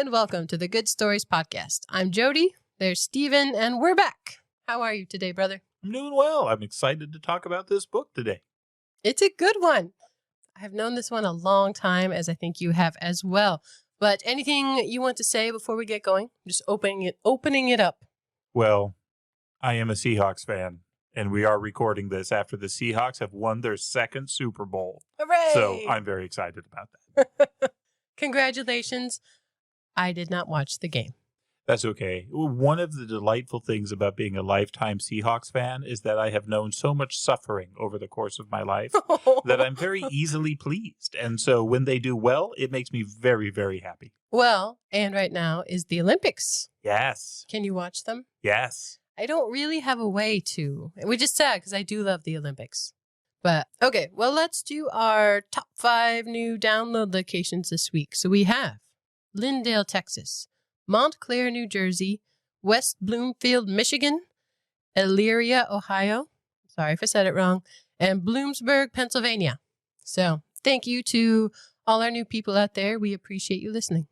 and welcome to the Good Stories Podcast. I'm Jody, there's Steven, and we're back. How are you today, brother? I'm doing well. I'm excited to talk about this book today. It's a good one. I've known this one a long time, as I think you have as well. But anything you want to say before we get going? Just opening it up. Well, I am a Seahawks fan, and we are recording this after the Seahawks have won their second Super Bowl. Hooray! So I'm very excited about that. Congratulations. I did not watch the game. That's okay. One of the delightful things about being a lifetime Seahawks fan is that I have known so much suffering over the course of my life that I'm very easily pleased. And so when they do well, it makes me very, very happy. Well, and right now is the Olympics. Yes. Can you watch them? Yes. I don't really have a way to, which is sad because I do love the Olympics. But okay, well, let's do our top 5 new download locations this week. So we have Lindale, Texas, Montclair, New Jersey, West Bloomfield, Michigan, Elyria, Ohio. Sorry if I said it wrong. And Bloomsburg, Pennsylvania. So thank you to all our new people out there. We appreciate you listening.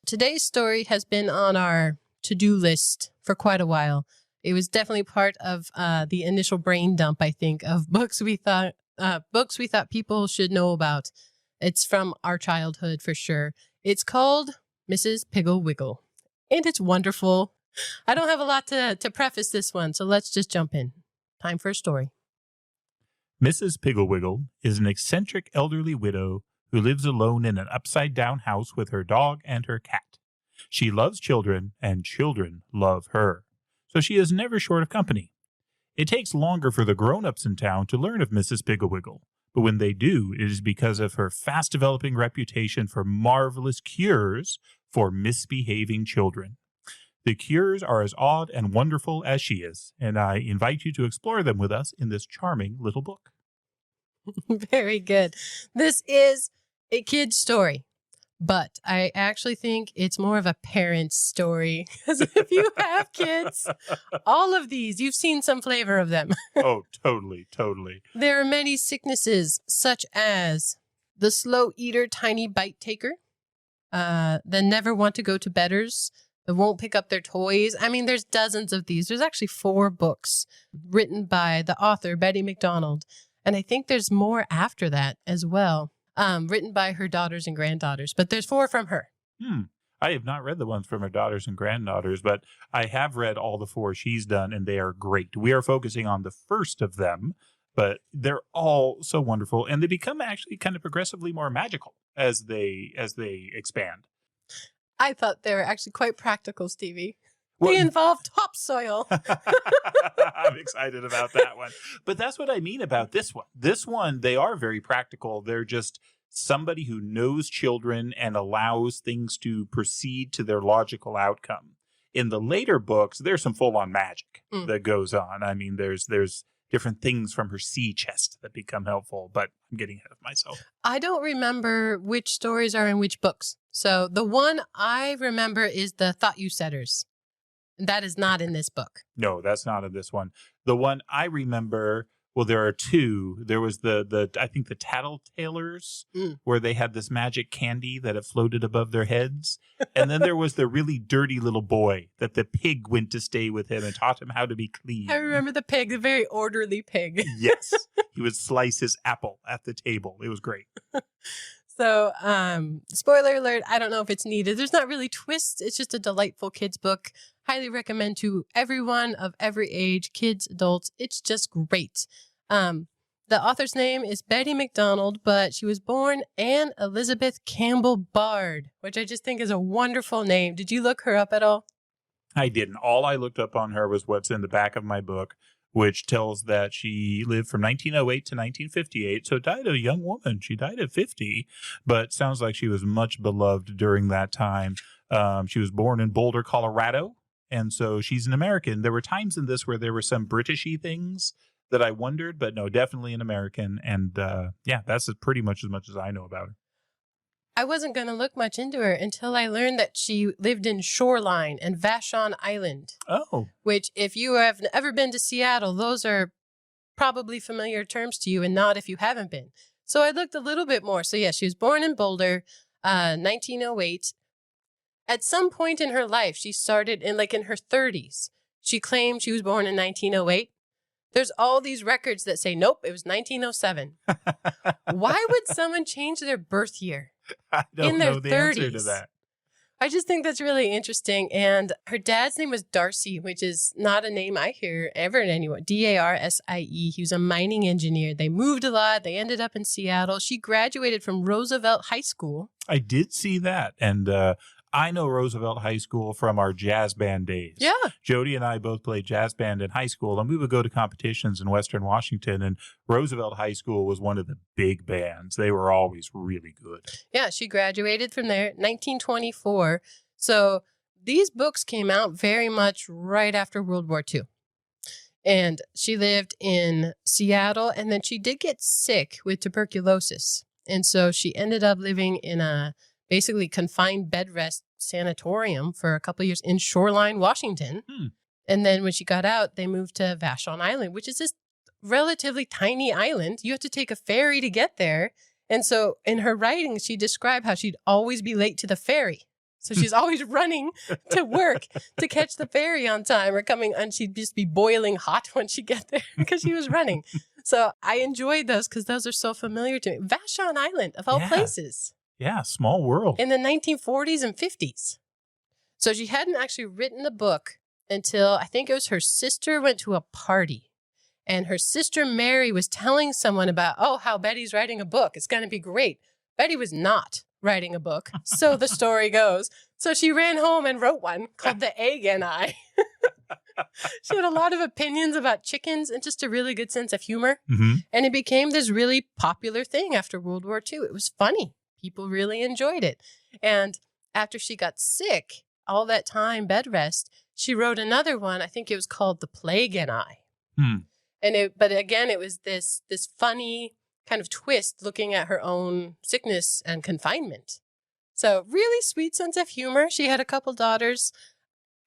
Today's story has been on our to-do list for quite a while. It was definitely part of the initial brain dump, I think, of books we thought people should know about. It's from our childhood for sure. It's called Mrs. Piggle-Wiggle, and it's wonderful. I don't have a lot to preface this one, so let's just jump in. Time for a story. Mrs. Piggle-Wiggle is an eccentric elderly widow who lives alone in an upside-down house with her dog and her cat. She loves children, and children love her, so she is never short of company. It takes longer for the grown-ups in town to learn of Mrs. Piggle-Wiggle, but when they do, it is because of her fast-developing reputation for marvelous cures for misbehaving children. The cures are as odd and wonderful as she is, and I invite you to explore them with us in this charming little book. Very good. This is a kid's story, but I actually think it's more of a parent's story. Because if you have kids, all of these, you've seen some flavor of them. Oh, totally, totally. There are many sicknesses, such as the slow eater, tiny bite taker, the never want to go to bedders, the won't pick up their toys. I mean, there's dozens of these. There's actually 4 books written by the author, Betty MacDonald. And I think there's more after that as well, written by her daughters and granddaughters. But there's 4 from her. I have not read the ones from her daughters and granddaughters, but I have read all the 4 she's done, and they are great. We are focusing on the first of them, but they're all so wonderful, and they become actually kind of progressively more magical as they expand. I thought they were actually quite practical, Stevie. They involve topsoil. I'm excited about that one. But that's what I mean about this one. This one, they are very practical. They're just somebody who knows children and allows things to proceed to their logical outcome. In the later books, there's some full-on magic that goes on. I mean, there's different things from her sea chest that become helpful, but I'm getting ahead of myself. I don't remember which stories are in which books. So the one I remember is the Thought You Setters. That is not in this book. No, that's not in this one. The one I remember, well, there are 2. There was I think the Tattletalers, where they had this magic candy that it floated above their heads. And then there was the really dirty little boy that the pig went to stay with him and taught him how to be clean. I remember the pig, the very orderly pig. Yes. He would slice his apple at the table. It was great. So, spoiler alert, I don't know if it's needed. There's not really twists. It's just a delightful kids book. Highly recommend to everyone of every age, kids, adults. It's just great. The author's name is Betty MacDonald, but she was born Anne Elizabeth Campbell Bard, which I just think is a wonderful name. Did you look her up at all? I didn't. All I looked up on her was what's in the back of my book, which tells that she lived from 1908 to 1958, so died a young woman. She died at 50, but sounds like she was much beloved during that time. She was born in Boulder, Colorado, and so she's an American. There were times in this where there were some Britishy things that I wondered, but no, definitely an American, and yeah, that's pretty much as I know about her. I wasn't going to look much into her until I learned that she lived in Shoreline and Vashon Island. Oh. Which, if you have ever been to Seattle, those are probably familiar terms to you, and not if you haven't been. So I looked a little bit more. So yeah, she was born in Boulder, 1908. At some point in her life, she started in her 30s. She claimed she was born in 1908. There's all these records that say, nope, it was 1907. Why would someone change their birth year I don't in their know the 30s? answer to that. I just think that's really interesting. And her dad's name was Darcy, which is not a name I hear ever in anyone. Darsie. He was a mining engineer. They moved a lot. They ended up in Seattle. She graduated from Roosevelt High School. I did see that. And I know Roosevelt High School from our jazz band days. Yeah. Jody and I both played jazz band in high school, and we would go to competitions in Western Washington, and Roosevelt High School was one of the big bands. They were always really good. Yeah, she graduated from there 1924. So these books came out very much right after World War II. And she lived in Seattle, and then she did get sick with tuberculosis. And so she ended up living in a basically confined bed rest sanatorium for a couple of years in Shoreline, Washington. And then when she got out, they moved to Vashon Island, which is this relatively tiny island. You have to take a ferry to get there. And so in her writings, she described how she'd always be late to the ferry. So she's always running to work to catch the ferry on time or coming, and she'd just be boiling hot when she get there because she was running. So I enjoyed those because those are so familiar to me. Vashon Island, of all places. Yeah, small world. In the 1940s and 50s. So she hadn't actually written the book until I think it was her sister went to a party. And her sister Mary was telling someone about, how Betty's writing a book. It's going to be great. Betty was not writing a book. So the story goes. So she ran home and wrote one called The Egg and I. She had a lot of opinions about chickens and just a really good sense of humor. Mm-hmm. And it became this really popular thing after World War II. It was funny. People really enjoyed it. And after she got sick, all that time, bed rest, she wrote another one. I think it was called The Plague and I. But again, it was this funny kind of twist looking at her own sickness and confinement. So really sweet sense of humor. She had a couple daughters.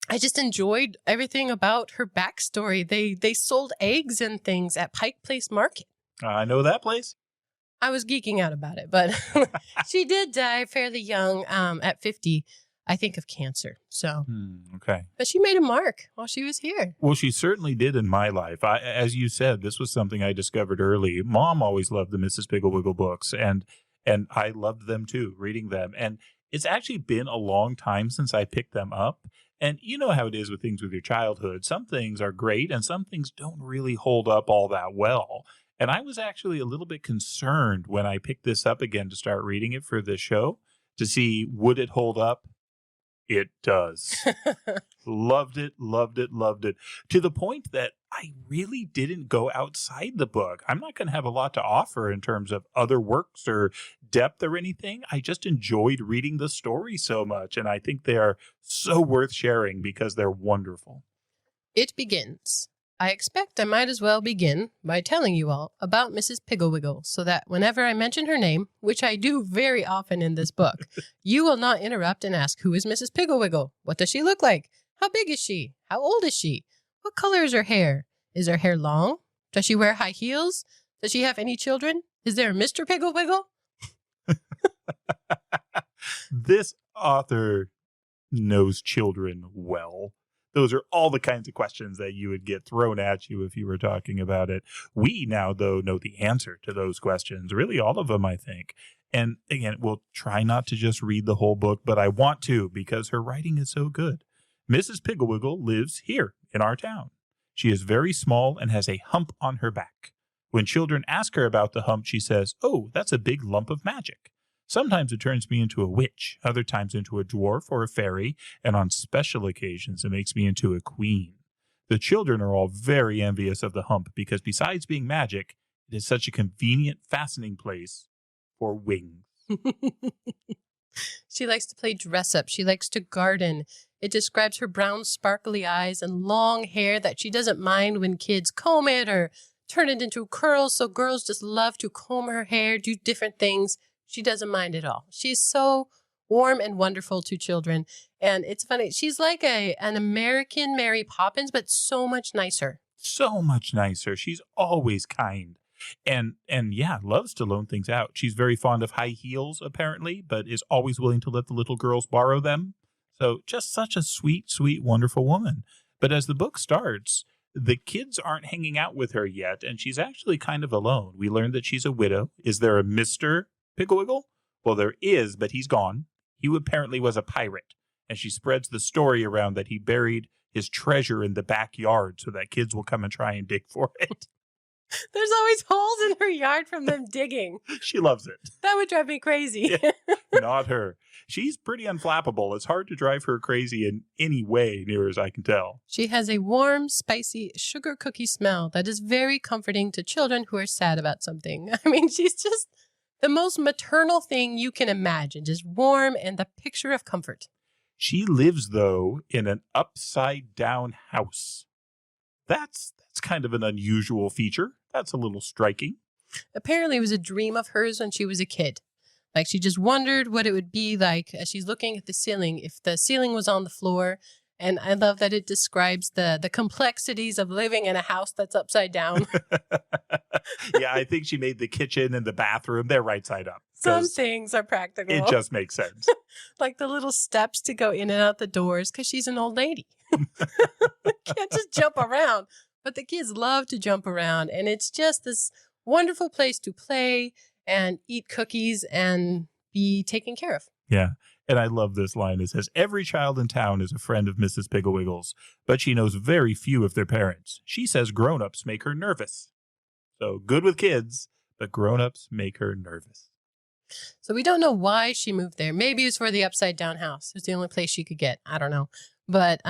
I just enjoyed everything about her backstory. They sold eggs and things at Pike Place Market. I know that place. I was geeking out about it, but she did die fairly young at 50, I think, of cancer. So, okay. But she made a mark while she was here. Well, she certainly did in my life. As you said, this was something I discovered early. Mom always loved the Mrs. Piggle-Wiggle books, and I loved them too, reading them. And it's actually been a long time since I picked them up. And you know how it is with things with your childhood. Some things are great, and some things don't really hold up all that well. And I was actually a little bit concerned when I picked this up again to start reading it for this show to see, would it hold up? It does. Loved it, loved it, loved it. To the point that I really didn't go outside the book. I'm not going to have a lot to offer in terms of other works or depth or anything. I just enjoyed reading the story so much. And I think they are so worth sharing because they're wonderful. It begins. I expect I might as well begin by telling you all about Mrs. Piggle-Wiggle so that whenever I mention her name, which I do very often in this book, you will not interrupt and ask, who is Mrs. Piggle-Wiggle? What does she look like? How big is she? How old is she? What color is her hair? Is her hair long? Does she wear high heels? Does she have any children? Is there a Mr. Piggle-Wiggle? This author knows children well. Those are all the kinds of questions that you would get thrown at you if you were talking about it. We now, though, know the answer to those questions. Really, all of them, I think. And again, we'll try not to just read the whole book, but I want to because her writing is so good. Mrs. Piggle-Wiggle lives here in our town. She is very small and has a hump on her back. When children ask her about the hump, she says, "Oh, that's a big lump of magic." Sometimes it turns me into a witch, other times into a dwarf or a fairy, and on special occasions it makes me into a queen. The children are all very envious of the hump because besides being magic, it is such a convenient fastening place for wings. She likes to play dress up. She likes to garden. It describes her brown sparkly eyes and long hair that she doesn't mind when kids comb it or turn it into curls. So girls just love to comb her hair, do different things. She doesn't mind at all. She's so warm and wonderful to children. And it's funny. She's like an American Mary Poppins, but so much nicer. So much nicer. She's always kind. And yeah, loves to loan things out. She's very fond of high heels, apparently, but is always willing to let the little girls borrow them. So just such a sweet, sweet, wonderful woman. But as the book starts, the kids aren't hanging out with her yet, and she's actually kind of alone. We learn that she's a widow. Is there a Mr. Piggle-Wiggle? Well, there is, but he's gone. He apparently was a pirate, and she spreads the story around that he buried his treasure in the backyard so that kids will come and try and dig for it. There's always holes in her yard from them digging. She loves it. That would drive me crazy. Yeah, not her. She's pretty unflappable. It's hard to drive her crazy in any way, near as I can tell. She has a warm, spicy sugar cookie smell that is very comforting to children who are sad about something. I mean, she's just the most maternal thing you can imagine. Just warm and the picture of comfort. She lives, though, in an upside-down house. That's kind of an unusual feature. That's a little striking. Apparently, it was a dream of hers when she was a kid. Like, she just wondered what it would be like as she's looking at the ceiling, if the ceiling was on the floor. And I love that it describes the complexities of living in a house that's upside down. Yeah, I think she made the kitchen and the bathroom, they're right side up. Some things are practical. It just makes sense. Like the little steps to go in and out the doors because she's an old lady. Can't just jump around. But the kids love to jump around. And it's just this wonderful place to play and eat cookies and be taken care of. Yeah. And I love this line. It says, every child in town is a friend of Mrs. Piggle-Wiggle's, but she knows very few of their parents. She says grown-ups make her nervous. So good with kids, but grown-ups make her nervous. So we don't know why she moved there. Maybe it was for the upside-down house. It's the only place she could get. I don't know. But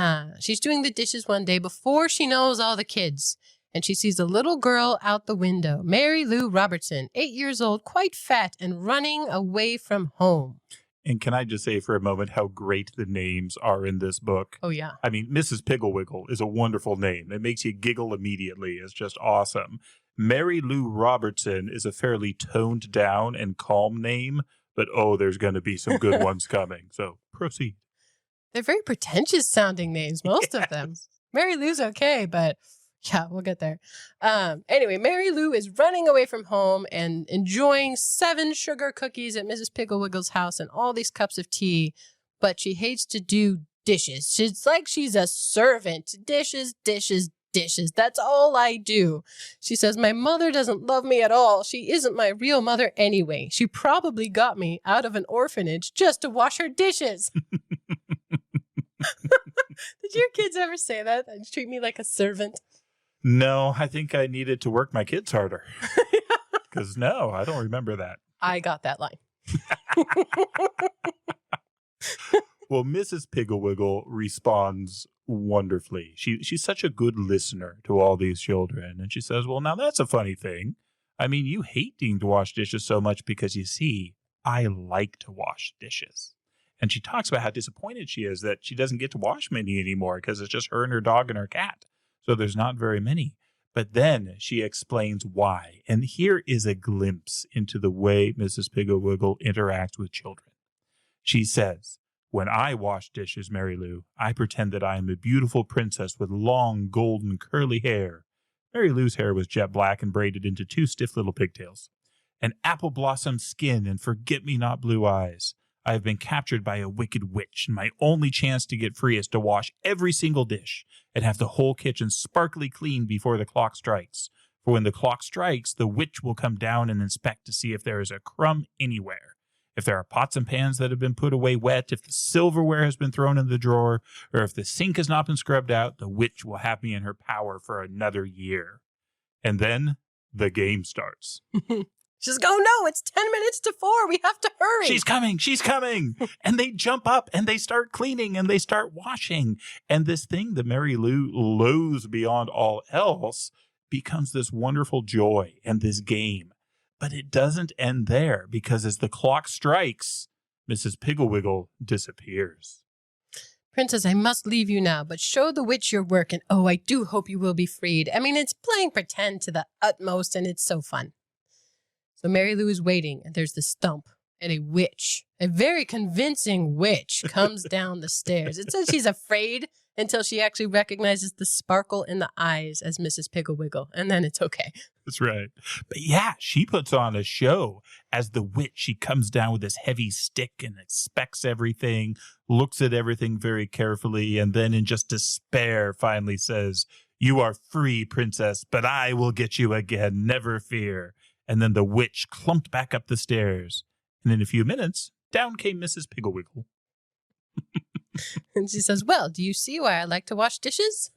she's doing the dishes one day before she knows all the kids. And she sees a little girl out the window, Mary Lou Robertson, 8 years old, quite fat, and running away from home. And can I just say for a moment how great the names are in this book? Oh, yeah. I mean, Mrs. Piggle-Wiggle is a wonderful name. It makes you giggle immediately. It's just awesome. Mary Lou Robertson is a fairly toned down and calm name, but oh, there's going to be some good ones coming. So proceed. They're very pretentious sounding names, most of them. Mary Lou's okay, but yeah, we'll get there. Anyway, Mary Lou is running away from home and enjoying 7 sugar cookies at Mrs. Piggle-Wiggle's house and all these cups of tea, but she hates to do dishes. She's like she's a servant. Dishes, dishes, dishes. That's all I do. She says, my mother doesn't love me at all. She isn't my real mother anyway. She probably got me out of an orphanage just to wash her dishes. Did your kids ever say that? Treat me like a servant? No, I think I needed to work my kids harder. Because no, I don't remember that. I got that line. Well, Mrs. Piggle-Wiggle responds wonderfully. She's such a good listener to all these children. And she says, well, now that's a funny thing. I mean, you hate needing to wash dishes so much because, you see, I like to wash dishes. And she talks about how disappointed she is that she doesn't get to wash many anymore because it's just her and her dog and her cat. So there's not very many. But then she explains why. And here is a glimpse into the way Mrs. Piggle-Wiggle interacts with children. She says, when I wash dishes, Mary Lou, I pretend that I am a beautiful princess with long, golden, curly hair. Mary Lou's hair was jet black and braided into 2 stiff little pigtails. An apple blossom skin and forget-me-not blue eyes. I have been captured by a wicked witch, and my only chance to get free is to wash every single dish and have the whole kitchen sparkly clean before the clock strikes. For when the clock strikes, the witch will come down and inspect to see if there is a crumb anywhere. If there are pots and pans that have been put away wet, if the silverware has been thrown in the drawer, or if the sink has not been scrubbed out, the witch will have me in her power for another year. And then the game starts. She's like, oh no, it's 10 minutes to 4. We have to hurry. She's coming. She's coming. And they jump up and they start cleaning and they start washing. And this thing that Mary Lou loathes beyond all else becomes this wonderful joy and this game. But it doesn't end there because as the clock strikes, Mrs. Piggle-Wiggle disappears. Princess, I must leave you now, but show the witch your work, and oh, I do hope you will be freed. I mean, it's playing pretend to the utmost, and it's so fun. So Mary Lou is waiting, and there's the stump, and a witch, a very convincing witch, comes down the stairs. It says she's afraid until she actually recognizes the sparkle in the eyes as Mrs. Piggle-Wiggle, and then it's okay. That's right. But yeah, she puts on a show as the witch. She comes down with this heavy stick and inspects everything, looks at everything very carefully, and then in just despair finally says, "You are free, princess, but I will get you again, never fear." And then the witch clumped back up the stairs. And in a few minutes, down came Mrs. Piggle-Wiggle. And she says, "Well, do you see why I like to wash dishes?"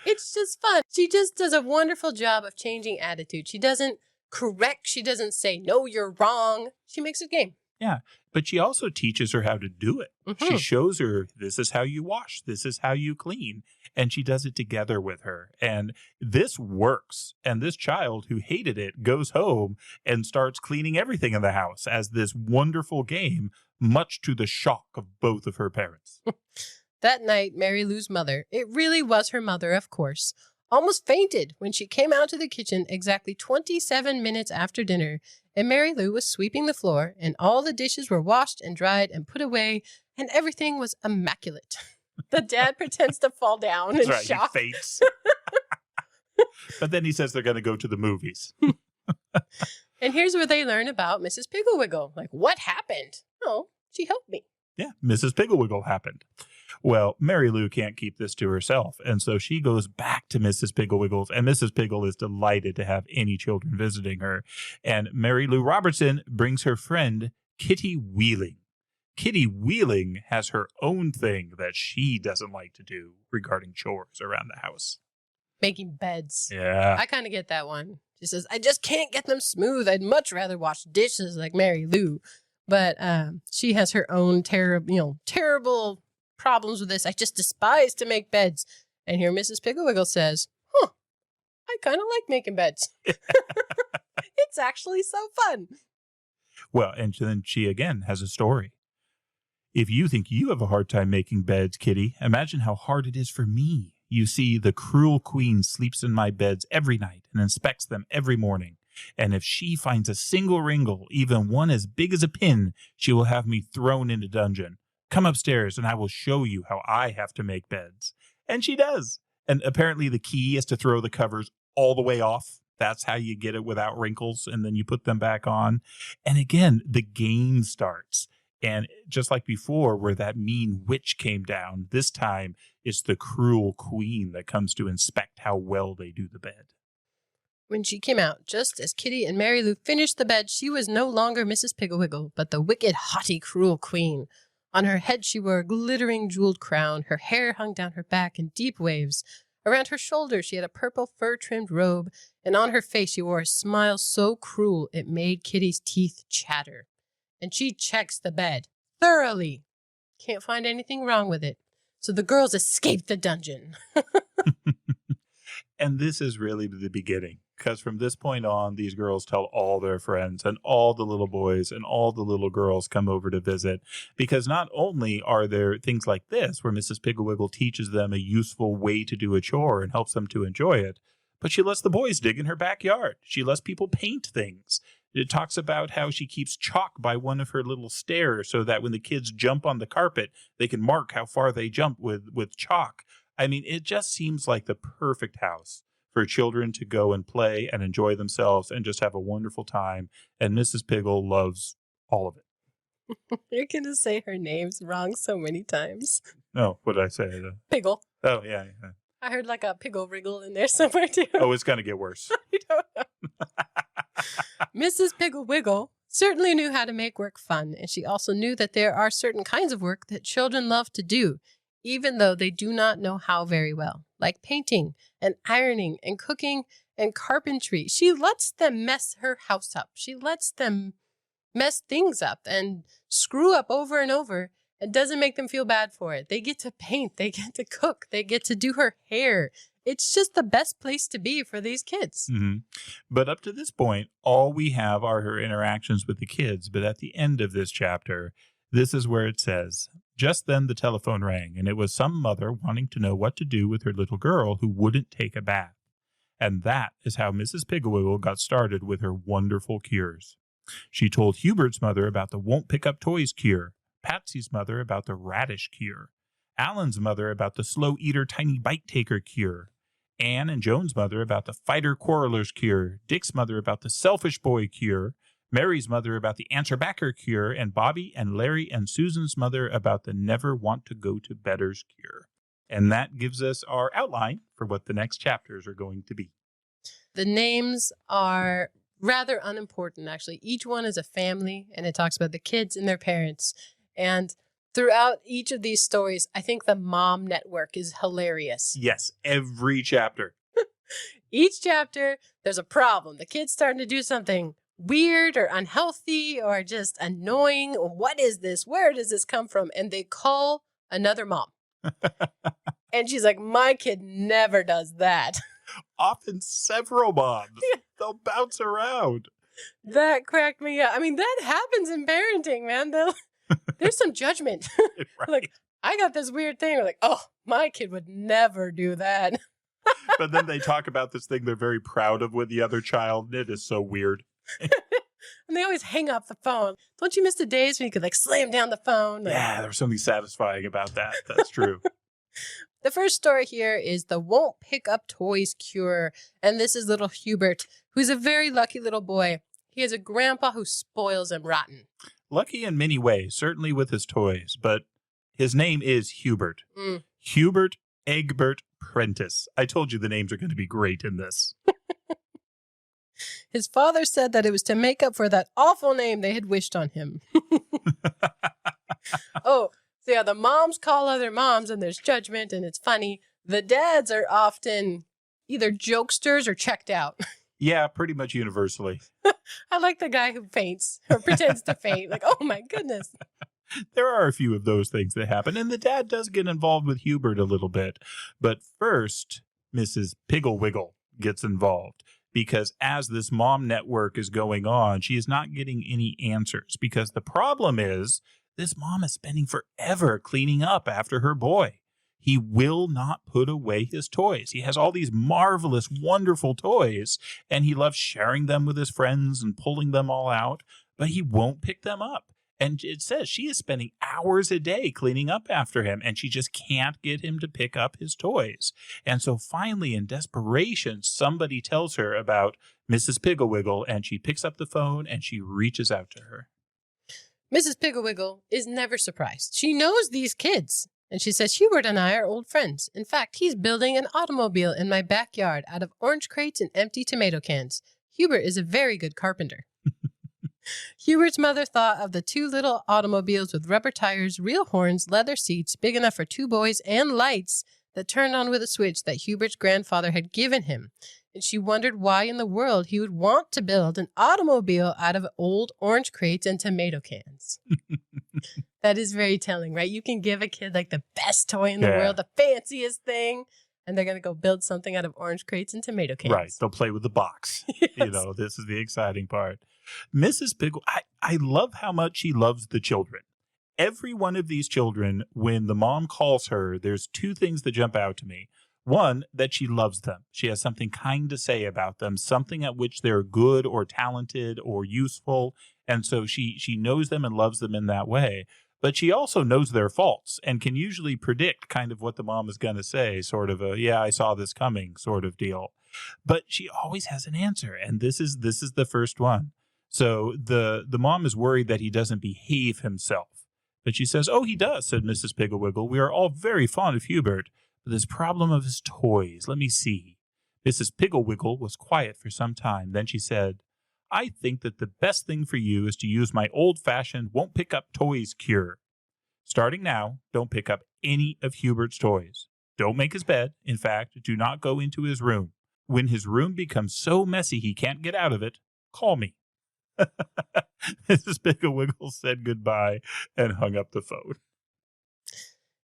It's just fun. She just does a wonderful job of changing attitude. She doesn't correct. She doesn't say, "No, you're wrong." She makes it game. Yeah, but she also teaches her how to do it. Mm-hmm. She shows her, this is how you wash, this is how you clean, and she does it together with her. And this works. And this child who hated it goes home and starts cleaning everything in the house as this wonderful game, much to the shock of both of her parents. That night, Mary Lou's mother, it really was her mother, of course, almost fainted when she came out to the kitchen exactly 27 minutes after dinner, and Mary Lou was sweeping the floor, and all the dishes were washed and dried and put away, and everything was immaculate. The dad pretends to fall down in shock. He faints. But then he says they're going to go to the movies. And here's where they learn about Mrs. Piggle-Wiggle. Like, what happened? Oh, she helped me. Yeah, Mrs. Piggle-Wiggle happened. Well, Mary Lou can't keep this to herself, and so she goes back to Mrs. Piggle-Wiggle's, and Mrs. Piggle is delighted to have any children visiting her. And Mary Lou Robertson brings her friend, Kitty Wheeling. Kitty Wheeling has her own thing that she doesn't like to do regarding chores around the house. Making beds. Yeah. I kind of get that one. She says, "I just can't get them smooth. I'd much rather wash dishes like Mary Lou." But she has her own terrible problems with this. "I just despise to make beds." And here Mrs. Piggle-Wiggle says, "I kind of like making beds." It's actually so fun. Well, and then she again has a story. "If you think you have a hard time making beds, Kitty, imagine how hard it is for me. You see, the cruel queen sleeps in my beds every night and inspects them every morning. And if she finds a single wrinkle, even one as big as a pin, she will have me thrown in a dungeon. Come upstairs and I will show you how I have to make beds." And she does. And apparently the key is to throw the covers all the way off. That's how you get it without wrinkles, and then you put them back on. And again, the game starts. And just like before, where that mean witch came down, this time it's the cruel queen that comes to inspect how well they do the bed. When she came out, just as Kitty and Mary Lou finished the bed, she was no longer Mrs. Piggle-Wiggle, but the wicked, haughty, cruel queen. On her head she wore a glittering jeweled crown. Her hair hung down her back in deep waves. Around her shoulders she had a purple fur-trimmed robe, and on her face she wore a smile so cruel it made Kitty's teeth chatter. And she checks the bed thoroughly. Can't find anything wrong with it. So the girls escaped the dungeon. And this is really the beginning, because from this point on, these girls tell all their friends, and all the little boys and all the little girls come over to visit, because not only are there things like this where Mrs. Piggle-Wiggle teaches them a useful way to do a chore and helps them to enjoy it, but she lets the boys dig in her backyard. She lets people paint things. It talks about how she keeps chalk by one of her little stairs so that when the kids jump on the carpet, they can mark how far they jump with chalk. I mean, it just seems like the perfect house for children to go and play and enjoy themselves and just have a wonderful time. And Mrs. Piggle loves all of it. You're going to say her name's wrong so many times. No, what did I say? Piggle. Oh, yeah. I heard like a Piggle-Wiggle in there somewhere too. Oh, it's going to get worse. I don't know. Mrs. Piggle-Wiggle certainly knew how to make work fun, and she also knew that there are certain kinds of work that children love to do, even though they do not know how very well, like painting and ironing and cooking and carpentry. She lets them mess her house up. She lets them mess things up and screw up over and over. It doesn't make them feel bad for it. They get to paint. They get to cook. They get to do her hair. It's just the best place to be for these kids. Mm-hmm. But up to this point, all we have are her interactions with the kids. But at the end of this chapter, this is where it says, "Just then the telephone rang, and it was some mother wanting to know what to do with her little girl who wouldn't take a bath." And that is how Mrs. Piggle-Wiggle got started with her wonderful cures. She told Hubert's mother about the won't pick up toys cure, Patsy's mother about the radish cure, Alan's mother about the slow eater, tiny bite taker cure. Anne and Joan's mother about the fighter quarrelers cure. Dick's mother about the selfish boy cure. Mary's mother about the answer backer cure. And Bobby and Larry and Susan's mother about the never want to go to bedders cure. And that gives us our outline for what the next chapters are going to be. The names are rather unimportant, actually. Each one is a family, and it talks about the kids and their parents. And throughout each of these stories, I think the mom network is hilarious. Yes, every chapter. Each chapter, there's a problem. The kid's starting to do something weird or unhealthy or just annoying. What is this? Where does this come from? And they call another mom. And she's like, my kid never does that. Often several moms. Yeah. They'll bounce around. That cracked me up. I mean, that happens in parenting, man. There's some judgment. Right. Like, I got this weird thing. We're like, oh, my kid would never do that. But then they talk about this thing they're very proud of with the other child. It is so weird. And they always hang up the phone. Don't you miss the days when you could like slam down the phone? Like, Yeah, there's something satisfying about that. That's true. The first story here is the won't pick up toys cure. And this is little Hubert, who's a very lucky little boy. He has a grandpa who spoils him rotten. Lucky in many ways, certainly with his toys, but his name is Hubert. Mm. Hubert Egbert Prentice. I told you the names are going to be great in this. His father said that it was to make up for that awful name they had wished on him. Oh, so yeah, the moms call other moms and there's judgment and it's funny. The dads are often either jokesters or checked out. Yeah, pretty much universally. I like the guy who faints or pretends to faint. Like, oh my goodness. There are a few of those things that happen, and the dad does get involved with Hubert a little bit. But first, Mrs. Piggle-Wiggle gets involved because as this mom network is going on, she is not getting any answers because the problem is this mom is spending forever cleaning up after her boy. He will not put away his toys. He has all these marvelous, wonderful toys, and he loves sharing them with his friends and pulling them all out, but he won't pick them up. And it says she is spending hours a day cleaning up after him, and she just can't get him to pick up his toys. And so finally, in desperation, somebody tells her about Mrs. Piggle-Wiggle, and she picks up the phone and she reaches out to her. Mrs. Piggle-Wiggle is never surprised. She knows these kids. And she says, Hubert and I are old friends. In fact, he's building an automobile in my backyard out of orange crates and empty tomato cans. Hubert is a very good carpenter. Hubert's mother thought of the two little automobiles with rubber tires, real horns, leather seats, big enough for two boys, and lights that turned on with a switch that Hubert's grandfather had given him. And she wondered why in the world he would want to build an automobile out of old orange crates and tomato cans. That is very telling, right? You can give a kid like the best toy in the world, the fanciest thing, and they're going to go build something out of orange crates and tomato cans. Right. They'll play with the box. Yes. You know, this is the exciting part. Mrs. Piggle, I love how much she loves the children. Every one of these children, when the mom calls her, there's two things that jump out to me. One, that she loves them. She has something kind to say about them, something at which they're good or talented or useful. And so she knows them and loves them in that way. But she also knows their faults and can usually predict kind of what the mom is going to say, sort of a, yeah, I saw this coming sort of deal. But she always has an answer. And this is the first one. So the mom is worried that he doesn't behave himself. But she says, oh, he does, said Mrs. Piggle-Wiggle. We are all very fond of Hubert. But this problem of his toys, let me see. Mrs. Piggle-Wiggle was quiet for some time. Then she said, I think that the best thing for you is to use my old-fashioned won't pick up toys cure. Starting now, don't pick up any of Hubert's toys. Don't make his bed. In fact, do not go into his room. When his room becomes so messy he can't get out of it, call me. Mrs. Piggle-Wiggle said goodbye and hung up the phone.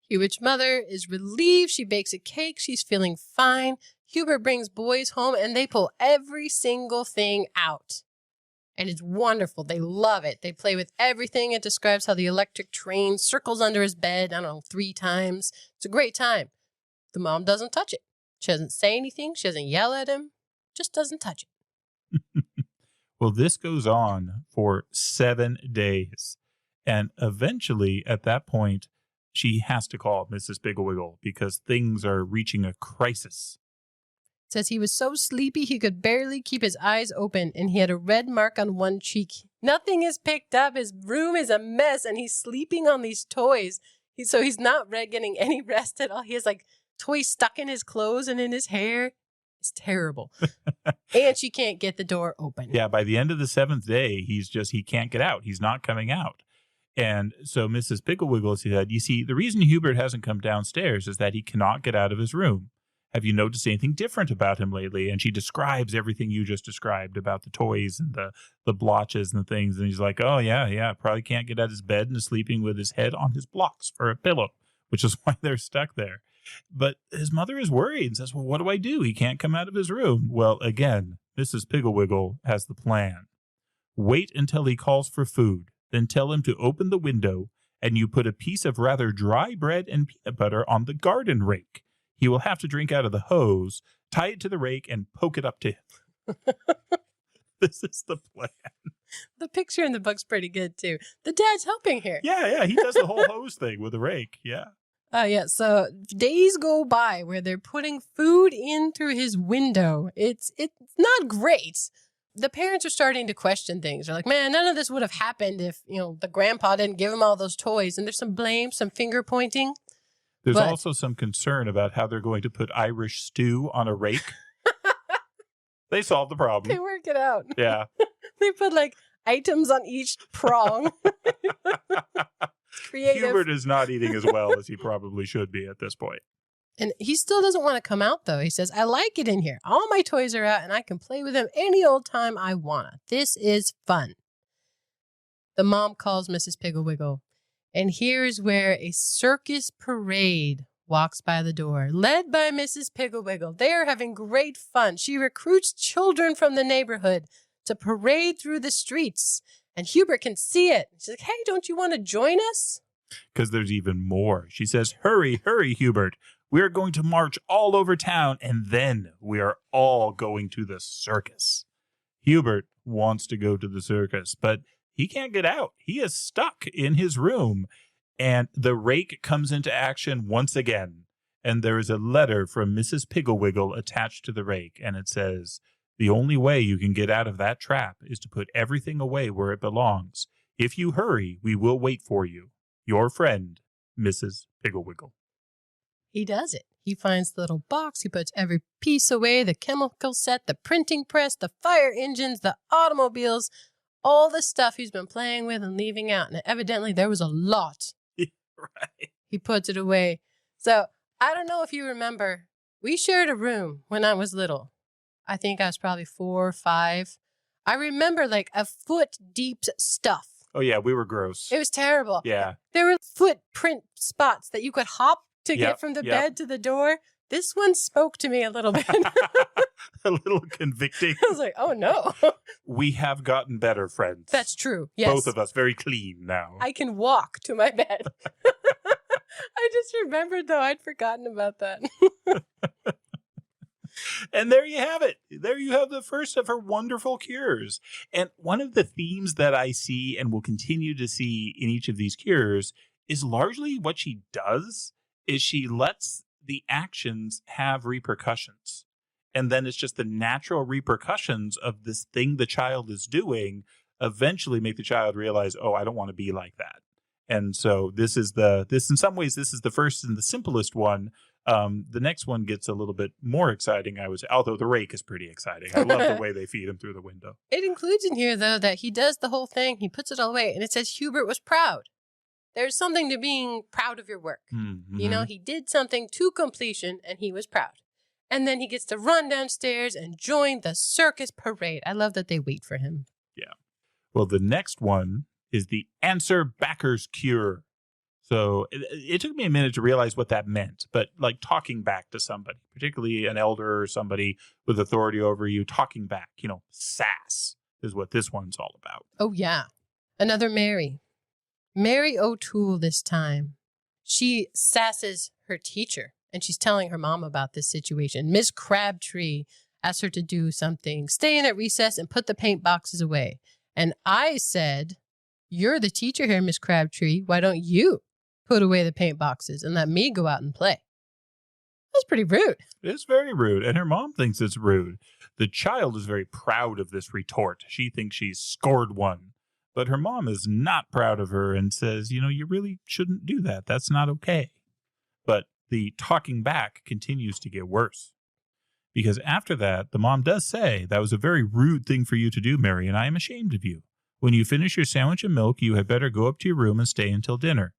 Hubert's mother is relieved. She bakes a cake. She's feeling fine. Hubert brings boys home and they pull every single thing out. And it's wonderful. They love it. They play with everything. It describes how the electric train circles under his bed, 3 times. It's a great time. The mom doesn't touch it. She doesn't say anything. She doesn't yell at him. Just doesn't touch it. Well, this goes on for 7 days. And eventually, at that point, she has to call Mrs. Piggle-Wiggle because things are reaching a crisis. Says he was so sleepy he could barely keep his eyes open, and he had a red mark on one cheek. Nothing is picked up. His room is a mess, and he's sleeping on these toys. So he's not getting any rest at all. He has like toys stuck in his clothes and in his hair. It's terrible. And she can't get the door open. Yeah, by the end of the 7th day, he can't get out. He's not coming out. And so Mrs. Piggle-Wiggle said, you see, the reason Hubert hasn't come downstairs is that he cannot get out of his room. Have you noticed anything different about him lately? And she describes everything you just described about the toys and the blotches and the things. And he's like, oh, yeah, probably can't get out of his bed and is sleeping with his head on his blocks for a pillow, which is why they're stuck there. But his mother is worried and says, well, what do I do? He can't come out of his room. Well, again, Mrs. Piggle-Wiggle has the plan. Wait until he calls for food, then tell him to open the window, and you put a piece of rather dry bread and peanut butter on the garden rake. He will have to drink out of the hose, tie it to the rake, and poke it up to him. This is the plan. The picture in the book's pretty good, too. The dad's helping here. Yeah, he does the whole hose thing with the rake, yeah. Yeah, so days go by where they're putting food in through his window. It's not great. The parents are starting to question things. They're like, man, none of this would have happened if, the grandpa didn't give him all those toys. And there's some blame, some finger pointing. There's also some concern about how they're going to put Irish stew on a rake. They solved the problem. They work it out. Yeah. They put like items on each prong. Creative. Hubert is not eating as well as he probably should be at this point. And he still doesn't want to come out, though. He says, I like it in here. All my toys are out, and I can play with them any old time I want to. This is fun. The mom calls Mrs. Piggle-Wiggle. And here's where a circus parade walks by the door, led by Mrs. Piggle-Wiggle. They are having great fun. She recruits children from the neighborhood to parade through the streets. And Hubert can see it. She's like, hey, don't you want to join us? Because there's even more. She says, hurry, Hubert. We are going to march all over town, and then we are all going to the circus. Hubert wants to go to the circus, but he can't get out. He is stuck in his room, and the rake comes into action once again. And there is a letter from Mrs. Piggle-Wiggle attached to the rake, and it says, the only way you can get out of that trap is to put everything away where it belongs. If you hurry, we will wait for you. Your friend, Mrs. Piggle-Wiggle. He does it. He finds the little box. He puts every piece away, the chemical set, the printing press, the fire engines, the automobiles, all the stuff he's been playing with and leaving out. And evidently there was a lot. Right. He puts it away. So I don't know if you remember, we shared a room when I was little. I think I was probably 4 or 5. I remember like a foot deep stuff. Oh, yeah, we were gross. It was terrible. Yeah. There were footprint spots that you could hop to get from the bed to the door. This one spoke to me a little bit. A little convicting. I was like, oh no. We have gotten better, friends. That's true. Yes. Both of us very clean now. I can walk to my bed. I just remembered, though, I'd forgotten about that. And there you have it. There you have the first of her wonderful cures. And one of the themes that I see and will continue to see in each of these cures is largely what she does is she lets the actions have repercussions. And then it's just the natural repercussions of this thing the child is doing eventually make the child realize, oh, I don't want to be like that. And so this in some ways, this is the first and the simplest one. The next one gets a little bit more exciting, although the rake is pretty exciting. I love the way they feed him through the window. It includes in here, though, that he does the whole thing. He puts it all away, and it says Hubert was proud. There's something to being proud of your work. Mm-hmm. You know, he did something to completion, and he was proud. And then he gets to run downstairs and join the circus parade. I love that they wait for him. Yeah. Well, the next one is the answer backer's cure. So it took me a minute to realize what that meant, but like talking back to somebody, particularly an elder or somebody with authority over you, talking back, sass is what this one's all about. Oh, yeah. Another Mary. Mary O'Toole this time. She sasses her teacher, and she's telling her mom about this situation. Miss Crabtree asked her to do something, stay in at recess and put the paint boxes away. And I said, you're the teacher here, Miss Crabtree. Why don't you put away the paint boxes and let me go out and play. That's pretty rude. It's very rude, and her mom thinks it's rude. The child is very proud of this retort. She thinks she's scored one. But her mom is not proud of her and says, you really shouldn't do that. That's not okay. But the talking back continues to get worse. Because after that, the mom does say, that was a very rude thing for you to do, Mary, and I am ashamed of you. When you finish your sandwich and milk, you had better go up to your room and stay until dinner.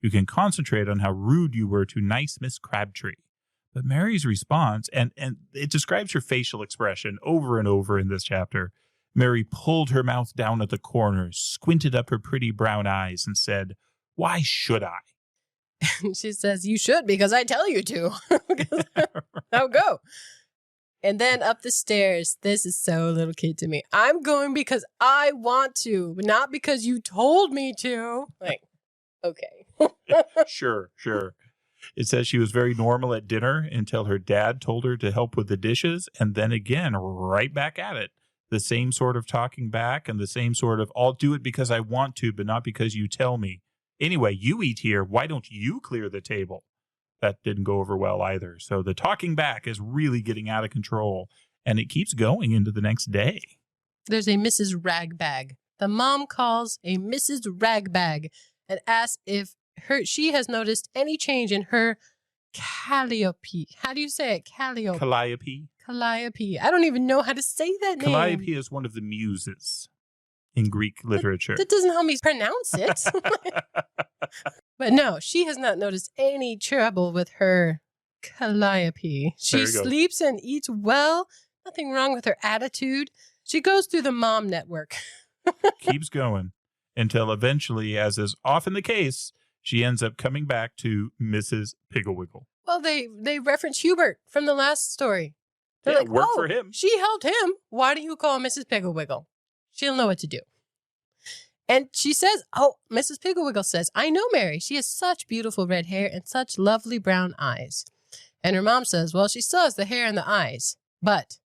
You can concentrate on how rude you were to nice Miss Crabtree. But Mary's response, and it describes her facial expression over and over in this chapter. Mary pulled her mouth down at the corners, squinted up her pretty brown eyes, and said, "Why should I?" She says, "You should because I tell you to." Now go. And then up the stairs. This is so little kid to me. "I'm going because I want to, but not because you told me to." Like, okay. Sure. It says she was very normal at dinner until her dad told her to help with the dishes, and then again, right back at it. The same sort of talking back and the same sort of, "I'll do it because I want to, but not because you tell me. Anyway, you eat here. Why don't you clear the table?" That didn't go over well either. So the talking back is really getting out of control, and it keeps going into the next day. There's a Mrs. Ragbag. The mom calls a Mrs. Ragbag and asks if she has noticed any change in her calliope. How do you say it? Calliope. Calliope. I don't even know how to say that name. Calliope is one of the muses in Greek literature. That doesn't help me pronounce it. But no, she has not noticed any trouble with her calliope. She sleeps and eats well. Nothing wrong with her attitude. She goes through the mom network. Keeps going until eventually, as is often the case, she ends up coming back to Mrs. Piggle-Wiggle. Well, they reference Hubert from the last story. They're like, worked for him. She helped him. Why don't you call Mrs. Piggle-Wiggle? She'll know what to do. And she says, Mrs. Piggle-Wiggle says, "I know Mary. She has such beautiful red hair and such lovely brown eyes." And her mom says, "Well, she still has the hair and the eyes, but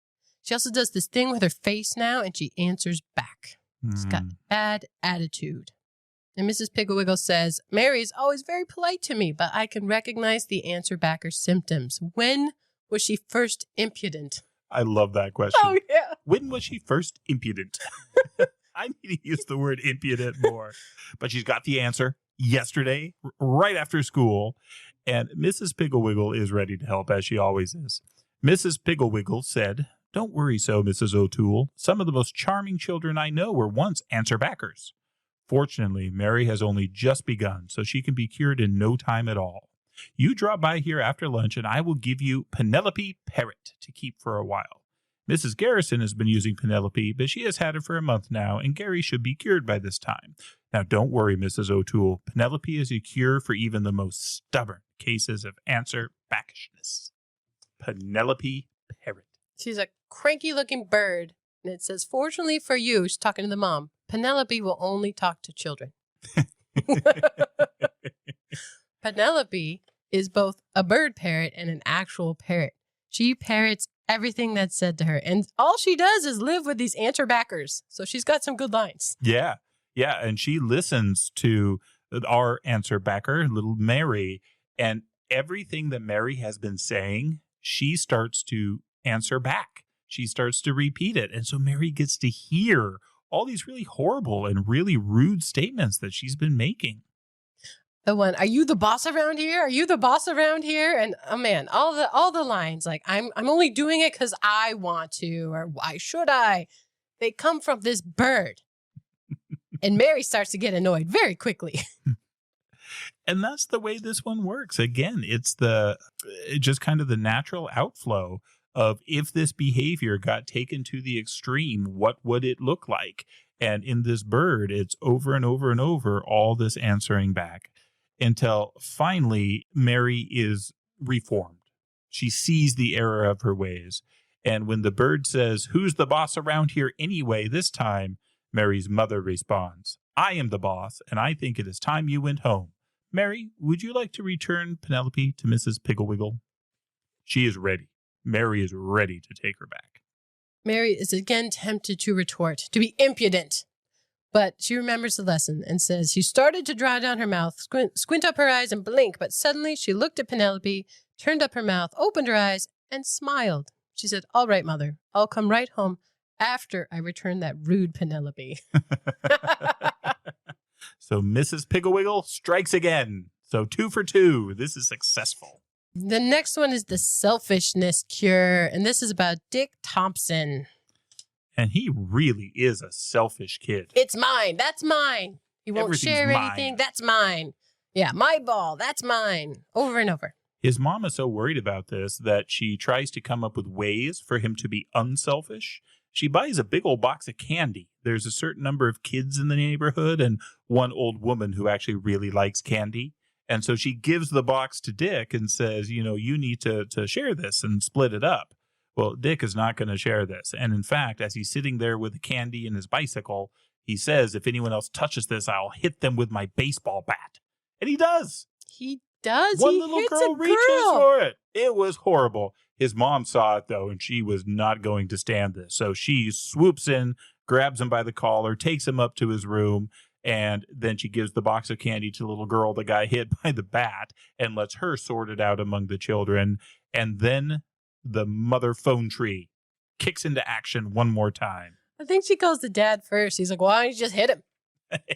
she also does this thing with her face now," and she answers back. She's got bad attitude. And Mrs. Piggle-Wiggle says, "Mary is always very polite to me, but I can recognize the answer backer's symptoms. When was she first impudent?" I love that question. Oh, yeah. When was she first impudent? I need to use the word impudent more. But she's got the answer yesterday, right after school. And Mrs. Piggle-Wiggle is ready to help, as she always is. Mrs. Piggle-Wiggle said, "Don't worry so, Mrs. O'Toole. Some of the most charming children I know were once answer-backers. Fortunately, Mary has only just begun, so she can be cured in no time at all. You drop by here after lunch, and I will give you Penelope Parrot to keep for a while. Mrs. Garrison has been using Penelope, but she has had it for a month now, and Gary should be cured by this time. Now, don't worry, Mrs. O'Toole. Penelope is a cure for even the most stubborn cases of answer-backishness." Penelope Parrot. She's a cranky-looking bird, and it says, "Fortunately for you," she's talking to the mom, "Penelope will only talk to children." Penelope is both a bird parrot and an actual parrot. She parrots everything that's said to her. And all she does is live with these answer backers. So she's got some good lines. Yeah. And she listens to our answer backer, little Mary. And everything that Mary has been saying, she starts to answer back. She starts to repeat it. And so Mary gets to hear all these really horrible and really rude statements that she's been making. The one, "Are you the boss around here? Are you the boss around here?" And oh man, all the lines like, I'm only doing it because I want to, or "Why should I?" They come from this bird. And Mary starts to get annoyed very quickly. And that's the way this one works. Again, it's just kind of the natural outflow of, if this behavior got taken to the extreme, what would it look like? And in this bird, it's over and over and over, all this answering back, until finally Mary is reformed. She sees the error of her ways. And when the bird says, "Who's the boss around here anyway?" this time, Mary's mother responds, "I am the boss, and I think it is time you went home. Mary, would you like to return Penelope to Mrs. Piggle-Wiggle?" She is ready. Mary is ready to take her back. Mary is again tempted to retort, to be impudent. But she remembers the lesson and says she started to draw down her mouth, squint up her eyes and blink, but suddenly she looked at Penelope, turned up her mouth, opened her eyes, and smiled. She said, "All right, Mother, I'll come right home after I return that rude Penelope." So Mrs. Piggle-Wiggle strikes again. So 2 for 2. This is successful. The next one is the selfishness cure, and this is about Dick Thompson. And he really is a selfish kid. It's mine. That's mine. He won't share anything. That's mine. Yeah, my ball. That's mine. Over and over. His mom is so worried about this that she tries to come up with ways for him to be unselfish. She buys a big old box of candy. There's a certain number of kids in the neighborhood and one old woman who actually really likes candy. And so she gives the box to Dick and says, you need to share this and split it up. Well, Dick is not going to share this. And in fact, as he's sitting there with the candy and his bicycle, he says, if anyone else touches this, I'll hit them with my baseball bat. And he does. He does. One little girl reaches for it. It was horrible. His mom saw it, though, and she was not going to stand this. So she swoops in, grabs him by the collar, takes him up to his room, and then she gives the box of candy to the little girl that got hit by the bat and lets her sort it out among the children. And then the mother phone tree kicks into action one more time. I think she calls the dad first. He's like, why don't you just hit him?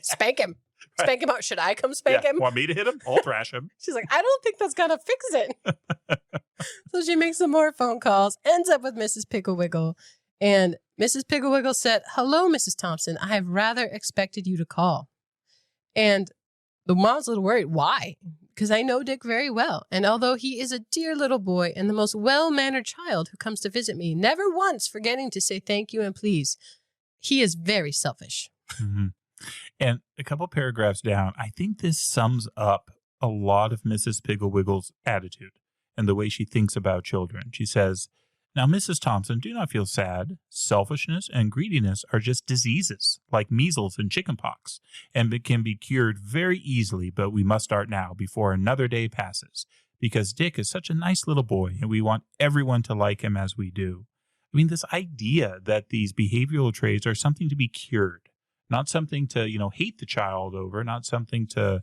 Spank him. Right. Spank him out. Should I come spank him? Want me to hit him? I'll thrash him. She's like, I don't think that's going to fix it. So she makes some more phone calls, ends up with Mrs. Piggle-Wiggle. And Mrs. Piggle-Wiggle said, "Hello, Mrs. Thompson. I have rather expected you to call." And the mom's a little worried. Why? Because I know Dick very well. And although he is a dear little boy and the most well-mannered child who comes to visit me, never once forgetting to say thank you and please, he is very selfish. Mm-hmm. And a couple paragraphs down, I think this sums up a lot of Mrs. Piggle-Wiggle's attitude and the way she thinks about children. She says, "Now, Mrs. Thompson, do not feel sad. Selfishness and greediness are just diseases like measles and chickenpox, and it can be cured very easily, but we must start now before another day passes, because Dick is such a nice little boy, and we want everyone to like him as we do." I mean, this idea that these behavioral traits are something to be cured, not something to, hate the child over, not something to,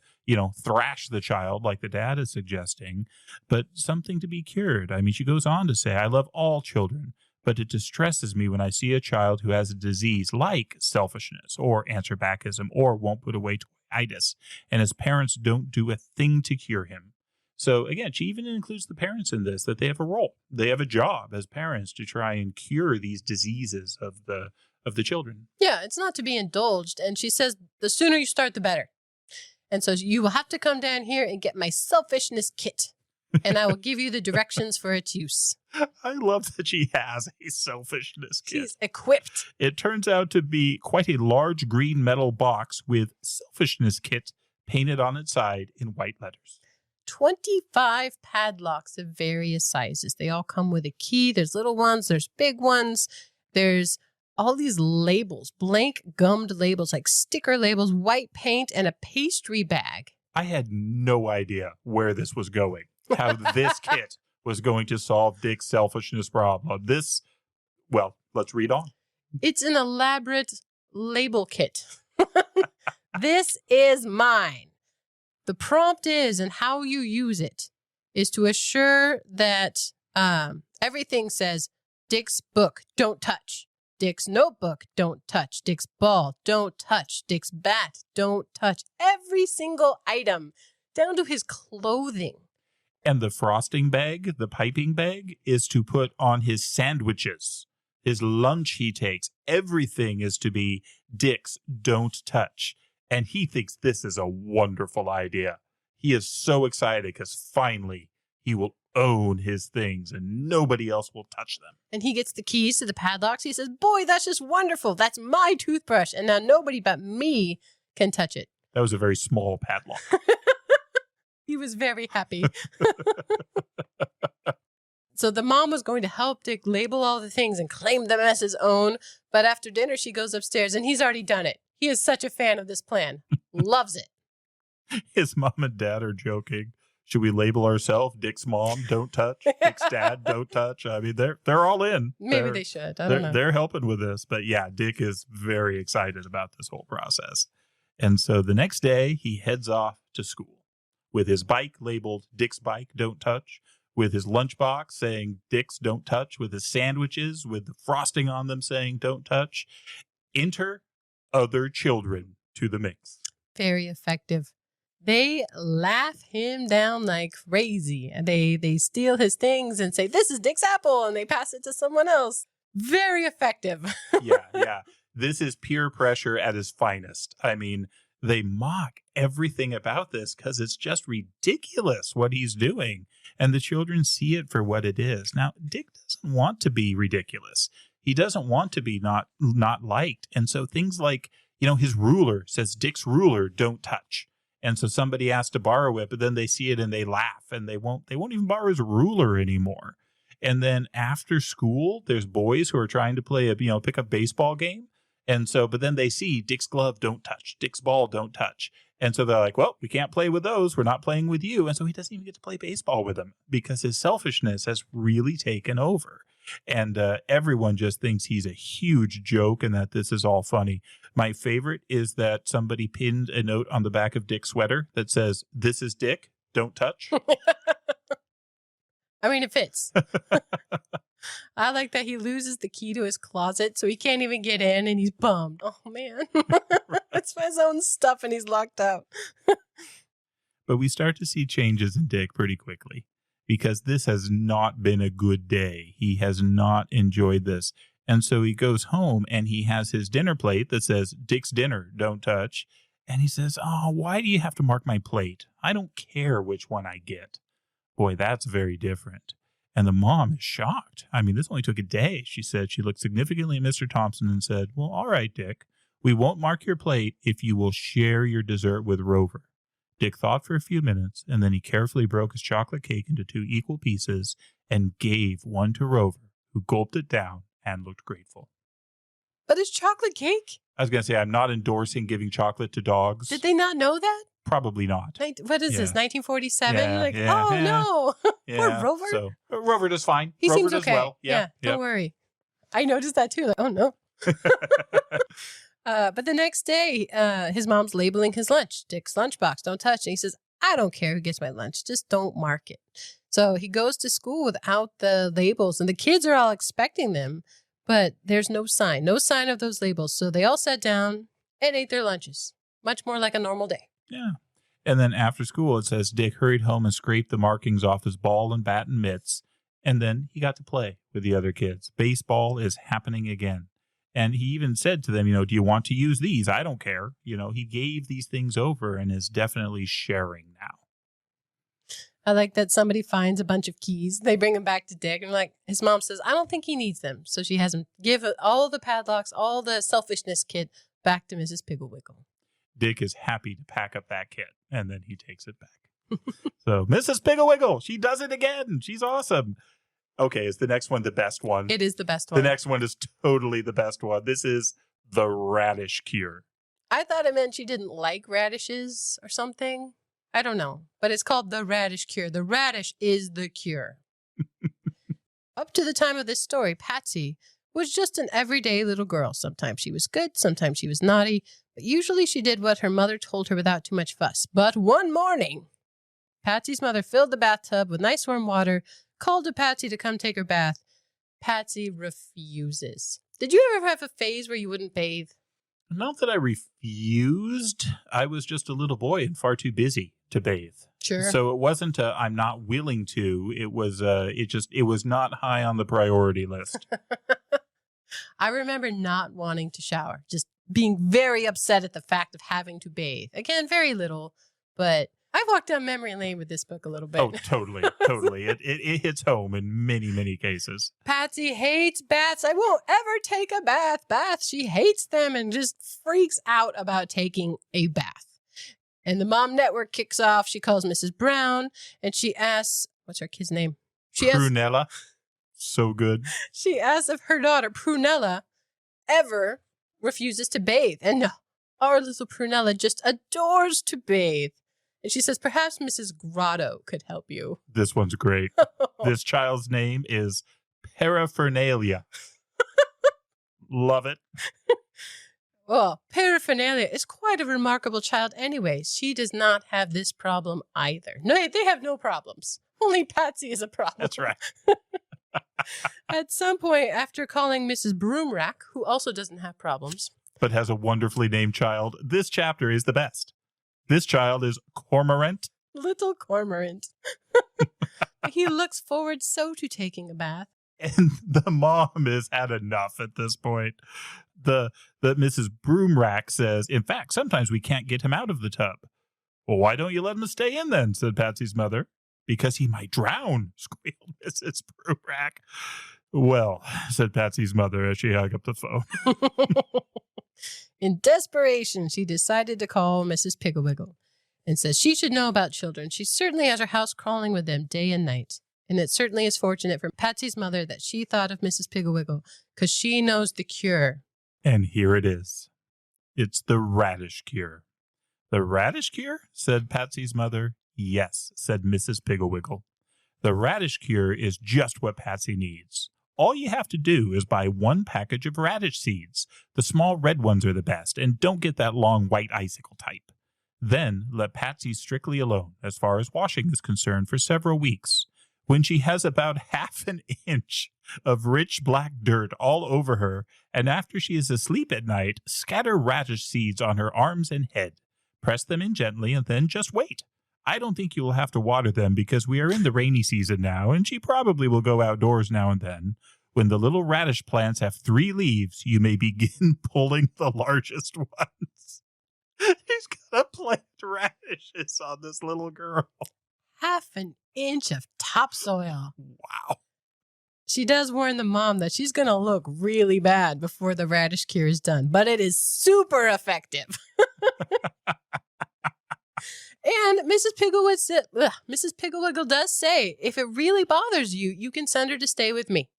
thrash the child like the dad is suggesting, but something to be cured. I mean, she goes on to say, "I love all children, but it distresses me when I see a child who has a disease like selfishness or answer-backism or won't put away toyitis, and his parents don't do a thing to cure him." So again, she even includes the parents in this, that they have a role. They have a job as parents to try and cure these diseases of the children. Yeah, it's not to be indulged. And she says, the sooner you start, the better. And so you will have to come down here and get my selfishness kit. And I will give you the directions for its use. I love that she has a selfishness kit. She's equipped. It turns out to be quite a large green metal box with selfishness kit painted on its side in white letters. 25 padlocks of various sizes. They all come with a key. There's little ones. There's big ones. There's all these labels, blank gummed labels, like sticker labels, white paint, and a pastry bag. I had no idea where this was going, how this kit was going to solve Dick's selfishness problem. Well, let's read on. It's an elaborate label kit. This is mine. The prompt is, and how you use it, is to assure that everything says, Dick's book, don't touch. Dick's notebook, don't touch. Dick's ball, don't touch. Dick's bat, don't touch. Every single item, down to his clothing. And the frosting bag, the piping bag, is to put on his sandwiches, his lunch he takes. Everything is to be Dick's don't touch. And he thinks this is a wonderful idea. He is so excited because finally he will own his things and nobody else will touch them. And he gets the keys to the padlocks. He says, boy, that's just wonderful. That's my toothbrush. And now nobody but me can touch it. That was a very small padlock. He was very happy. So the mom was going to help Dick label all the things and claim them as his own. But after dinner, she goes upstairs and he's already done it. He is such a fan of this plan. Loves it. His mom and dad are joking Should we label ourselves Dick's mom, don't touch? Dick's dad, don't touch? I mean, they're all in. Maybe they should. I don't know. They're helping with this. But yeah, Dick is very excited about this whole process. And so the next day, he heads off to school with his bike labeled Dick's bike, don't touch, with his lunchbox saying Dick's don't touch, with his sandwiches with the frosting on them saying don't touch. Enter other children to the mix. Very effective. They laugh him down like crazy. And they steal his things and say, this is Dick's apple, and they pass it to someone else. Very effective. Yeah. This is peer pressure at its finest. I mean, they mock everything about this because it's just ridiculous what he's doing. And the children see it for what it is. Now, Dick doesn't want to be ridiculous. He doesn't want to be not liked. And so things like, his ruler says Dick's ruler, don't touch. And so somebody asks to borrow it, but then they see it and they laugh and they won't even borrow his ruler anymore. And then after school, there's boys who are trying to play a pickup baseball game. And so, but then they see Dick's glove, don't touch. Dick's ball, don't touch. And so they're like, well, we can't play with those. We're not playing with you. And so he doesn't even get to play baseball with them because his selfishness has really taken over. And everyone just thinks he's a huge joke and that this is all funny. My favorite is that somebody pinned a note on the back of Dick's sweater that says, this is Dick, don't touch. I mean, it fits. I like that he loses the key to his closet, so he can't even get in, and he's bummed. Oh, man. It's his own stuff, and he's locked out. But we start to see changes in Dick pretty quickly because this has not been a good day. He has not enjoyed this. And so he goes home, and he has his dinner plate that says, Dick's dinner, don't touch. And he says, oh, why do you have to mark my plate? I don't care which one I get. Boy, that's very different. And the mom is shocked. I mean, this only took a day. She said she looked significantly at Mr. Thompson and said, well, all right, Dick, we won't mark your plate if you will share your dessert with Rover. Dick thought for a few minutes, and then he carefully broke his chocolate cake into 2 equal pieces and gave one to Rover, who gulped it down and looked grateful. But it's chocolate cake? I was going to say, I'm not endorsing giving chocolate to dogs. Did they not know that? Probably not. What is this, 1947? Yeah, No. Poor Rover. So Rover does fine. He Rover seems does okay. well. Yeah, don't worry. I noticed that too. Like, oh, no. But the next day, his mom's labeling his lunch. Dick's lunchbox, don't touch. And he says, I don't care who gets my lunch. Just don't mark it. So he goes to school without the labels, and the kids are all expecting them, but there's no sign of those labels. So they all sat down and ate their lunches, much more like a normal day. Yeah. And then after school, it says Dick hurried home and scraped the markings off his ball and bat and mitts. And then he got to play with the other kids. Baseball is happening again. And he even said to them, do you want to use these? I don't care. He gave these things over and is definitely sharing now. I like that somebody finds a bunch of keys. They bring them back to Dick. And his mom says, I don't think he needs them. So she has him give all the padlocks, all the selfishness kit back to Mrs. Piggle-Wiggle. Dick is happy to pack up that kit, and then he takes it back. So, Mrs. Piggle-Wiggle, she does it again. She's awesome. Okay, is the next one the best one? It is the best one. The next one is totally the best one. This is the radish cure. I thought it meant she didn't like radishes or something. I don't know, but it's called the radish cure. The radish is the cure. Up to the time of this story, Patsy was just an everyday little girl. Sometimes she was good, sometimes she was naughty, but usually she did what her mother told her without too much fuss. But one morning, Patsy's mother filled the bathtub with nice warm water, called to Patsy to come take her bath. Patsy refuses. Did you ever have a phase where you wouldn't bathe? Not that I refused. I was just a little boy and far too busy to bathe. Sure. So it wasn't I'm not willing to. It was it was not high on the priority list. I remember not wanting to shower, just being very upset at the fact of having to bathe. Again, very little, but I've walked down memory lane with this book a little bit. Oh, totally. It hits home in many, many cases. Patsy hates baths. I won't ever take a bath. She hates them and just freaks out about taking a bath. And the mom network kicks off. She calls Mrs. Brown and she asks, what's her kid's name? Prunella. So good. She asks if her daughter, Prunella, ever refuses to bathe. And no, our little Prunella just adores to bathe. And she says, perhaps Mrs. Grotto could help you. This one's great. This child's name is Paraphernalia. Love it. Well, Paraphernalia is quite a remarkable child anyway. She does not have this problem either. No, they have no problems. Only Patsy is a problem. That's right. At some point, after calling Mrs. Broomrack, who also doesn't have problems, but has a wonderfully named child, this chapter is the best. This child is Cormorant. Little Cormorant. He looks forward so to taking a bath. And the mom has had enough at this point. The Mrs. Broomrack says, in fact, sometimes we can't get him out of the tub. Well, why don't you let him stay in then, said Patsy's mother. Because he might drown, squealed Mrs. Broomrack. Well, said Patsy's mother as she hung up the phone. In desperation, she decided to call Mrs. Piggle-Wiggle and says she should know about children. She certainly has her house crawling with them day and night. And it certainly is fortunate for Patsy's mother that she thought of Mrs. Piggle-Wiggle because she knows the cure. And here it is. It's the radish cure. The radish cure? Said Patsy's mother. Yes, said Mrs. Piggle-Wiggle. The radish cure is just what Patsy needs. All you have to do is buy 1 package of radish seeds. The small red ones are the best, and don't get that long white icicle type. Then let Patsy strictly alone, as far as washing is concerned, for several weeks. When she has about ½ an inch of rich black dirt all over her, and after she is asleep at night, scatter radish seeds on her arms and head. Press them in gently, and then just wait. I don't think you will have to water them because we are in the rainy season now, and she probably will go outdoors now and then. When the little radish plants have 3 leaves, you may begin pulling the largest ones. He's gonna plant radishes on this little girl. ½ an inch of topsoil. Wow. She does warn the mom that she's going to look really bad before the radish cure is done, but it is super effective. And Mrs. Piggle-Wiggle does say, if it really bothers you, you can send her to stay with me,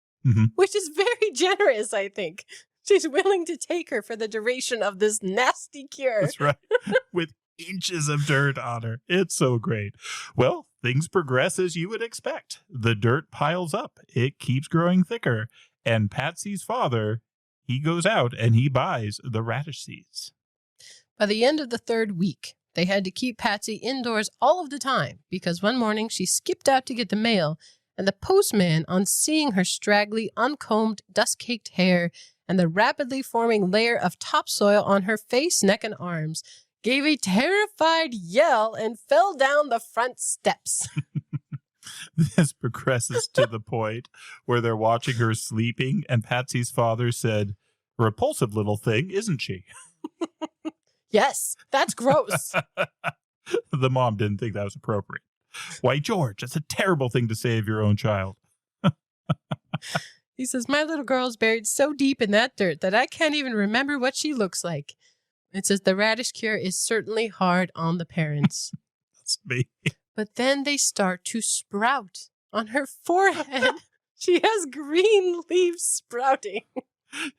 which is very generous, I think. She's willing to take her for the duration of this nasty cure. That's right. With inches of dirt on her. It's so great. Well, things progress as you would expect. The dirt piles up. It keeps growing thicker. And Patsy's father, he goes out and he buys the radish seeds. By the end of the 3rd week, they had to keep Patsy indoors all of the time because one morning she skipped out to get the mail, and the postman, on seeing her straggly, uncombed, dust-caked hair and the rapidly forming layer of topsoil on her face, neck, and arms, gave a terrified yell and fell down the front steps. This progresses to the point where they're watching her sleeping, and Patsy's father said, "Repulsive little thing, isn't she?" Yes, that's gross. The mom didn't think that was appropriate. Why, George, that's a terrible thing to say of your own child. He says, my little girl's buried so deep in that dirt that I can't even remember what she looks like. It says the radish cure is certainly hard on the parents. That's me. But then they start to sprout. On her forehead, she has green leaves sprouting.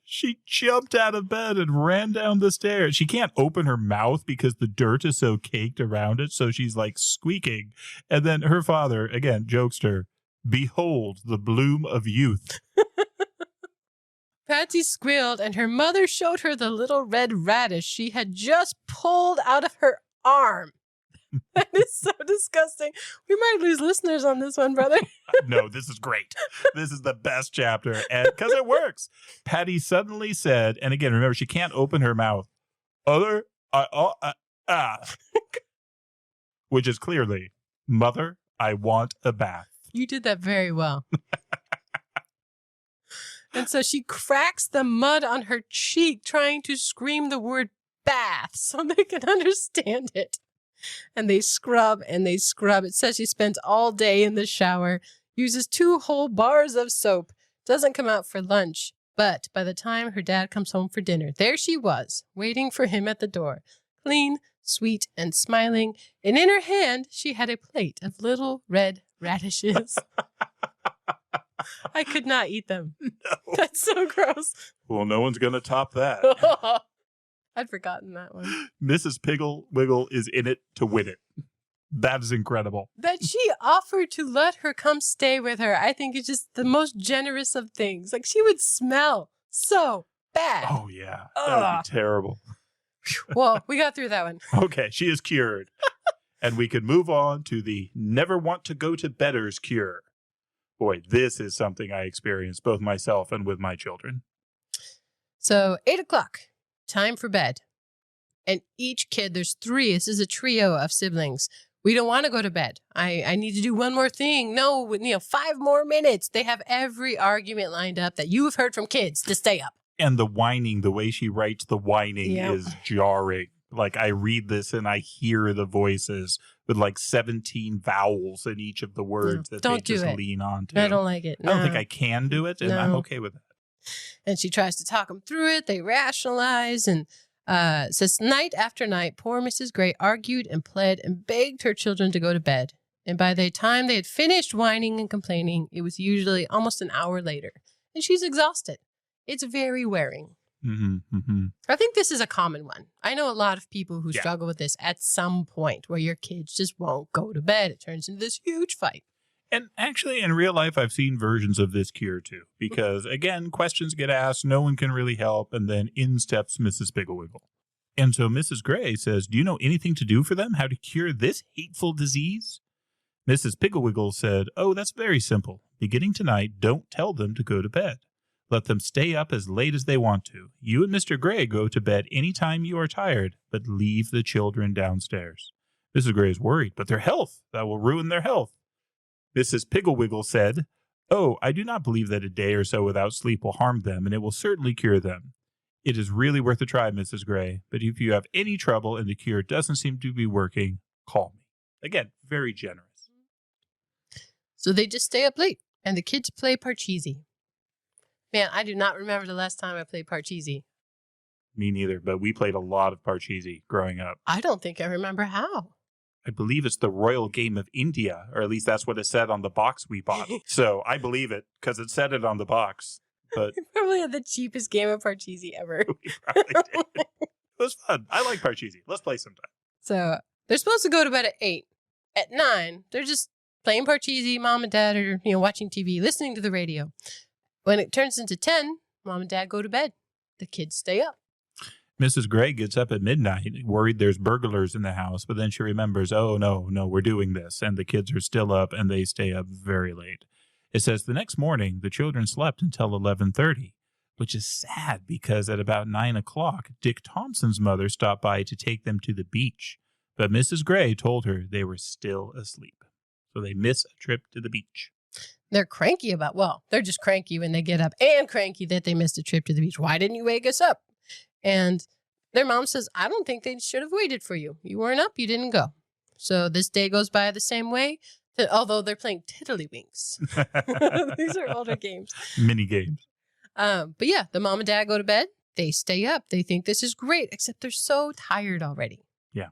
She jumped out of bed and ran down the stairs. She can't open her mouth because the dirt is so caked around it, so she's like squeaking. And then her father, again, jokes her, "Behold the bloom of youth." Patsy squealed, and her mother showed her the little red radish she had just pulled out of her arm. That is so disgusting. We might lose listeners on this one, brother. No, this is great. This is the best chapter, and because it works. Patty suddenly said, and again, remember, she can't open her mouth, which is clearly, "Mother, I want a bath." You did that very well. And so she cracks the mud on her cheek, trying to scream the word bath so they can understand it. And they scrub and they scrub. It says she spends all day in the shower, uses 2 whole bars of soap, doesn't come out for lunch. But by the time her dad comes home for dinner, there she was, waiting for him at the door, clean, sweet, and smiling. And in her hand, she had a plate of little red radishes. I could not eat them. No. That's so gross. Well, no one's going to top that. I'd forgotten that one. Mrs. Piggle-Wiggle is in it to win it. That is incredible. That she offered to let her come stay with her, I think is just the most generous of things. Like, she would smell so bad. Oh, yeah. That would be terrible. Well, we got through that one. Okay, she is cured. And we can move on to the never want to go to bedders cure. Boy, this is something I experienced both myself and with my children. So 8 o'clock, time for bed. And each kid, there's 3. This is a trio of siblings. We don't want to go to bed. I need to do one more thing. No, 5 more minutes. They have every argument lined up that you have heard from kids to stay up. And the whining, the way she writes the whining is jarring. Like, I read this and I hear the voices with like 17 vowels in each of the words that they just lean on to. I don't like it. I don't think I can do it, and I'm okay with that. And she tries to talk them through it. They rationalize and says night after night, poor Mrs. Gray argued and pled and begged her children to go to bed. And by the time they had finished whining and complaining, it was usually almost an hour later. And she's exhausted. It's very wearing. Mm-hmm, mm-hmm. I think this is a common one. I know a lot of people who struggle with this at some point where your kids just won't go to bed. It turns into this huge fight. And actually, in real life, I've seen versions of this cure, too. Because, again, questions get asked, no one can really help, and then in steps Mrs. Piggle-Wiggle. And so Mrs. Gray says, do you know anything to do for them? How to cure this hateful disease? Mrs. Piggle-Wiggle said, oh, that's very simple. Beginning tonight, don't tell them to go to bed. Let them stay up as late as they want to. You and Mr. Gray go to bed any time you are tired, but leave the children downstairs. Mrs. Gray is worried, but their health, that will ruin their health. Mrs. Piggle-Wiggle said, oh, I do not believe that a day or so without sleep will harm them, and it will certainly cure them. It is really worth a try, Mrs. Gray, but if you have any trouble and the cure doesn't seem to be working, call me. Again, very generous. So they just stay up late, and the kids play Parcheesi. Man, I do not remember the last time I played Parcheesi. Me neither, but we played a lot of Parcheesi growing up. I don't think I remember how. I believe it's the royal game of India, or at least that's what it said on the box we bought. So I believe it, because it said it on the box. But we probably had the cheapest game of Parcheesi ever. We probably did. It was fun. I like Parcheesi. Let's play sometime. So they're supposed to go to bed at 8. At 9, they're just playing Parcheesi. Mom and Dad are, watching TV, listening to the radio. When it turns into 10, Mom and Dad go to bed. The kids stay up. Mrs. Gray gets up at midnight, worried there's burglars in the house, but then she remembers, oh, no, we're doing this. And the kids are still up, and they stay up very late. It says the next morning, the children slept until 11:30, which is sad because at about 9 o'clock, Dick Thompson's mother stopped by to take them to the beach. But Mrs. Gray told her they were still asleep. So they miss a trip to the beach. They're cranky they're just cranky when they get up and cranky that they missed a trip to the beach. Why didn't you wake us up? And their mom says, I don't think they should have waited for you. You weren't up. You didn't go. So this day goes by the same way, although they're playing Tiddlywinks. These are older games. Mini games. But yeah, the mom and dad go to bed. They stay up. They think this is great, except they're so tired already. Yeah.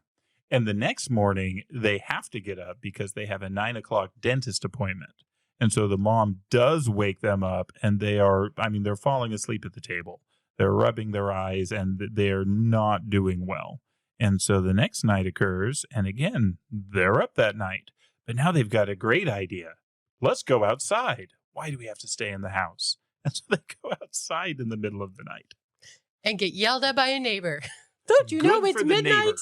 And the next morning, they have to get up because they have a 9 o'clock dentist appointment. And so the mom does wake them up, and they're falling asleep at the table. They're rubbing their eyes, and they're not doing well. And so the next night occurs, and again, they're up that night. But now they've got a great idea. Let's go outside. Why do we have to stay in the house? And so they go outside in the middle of the night. And get yelled at by a neighbor. Don't you know it's midnight?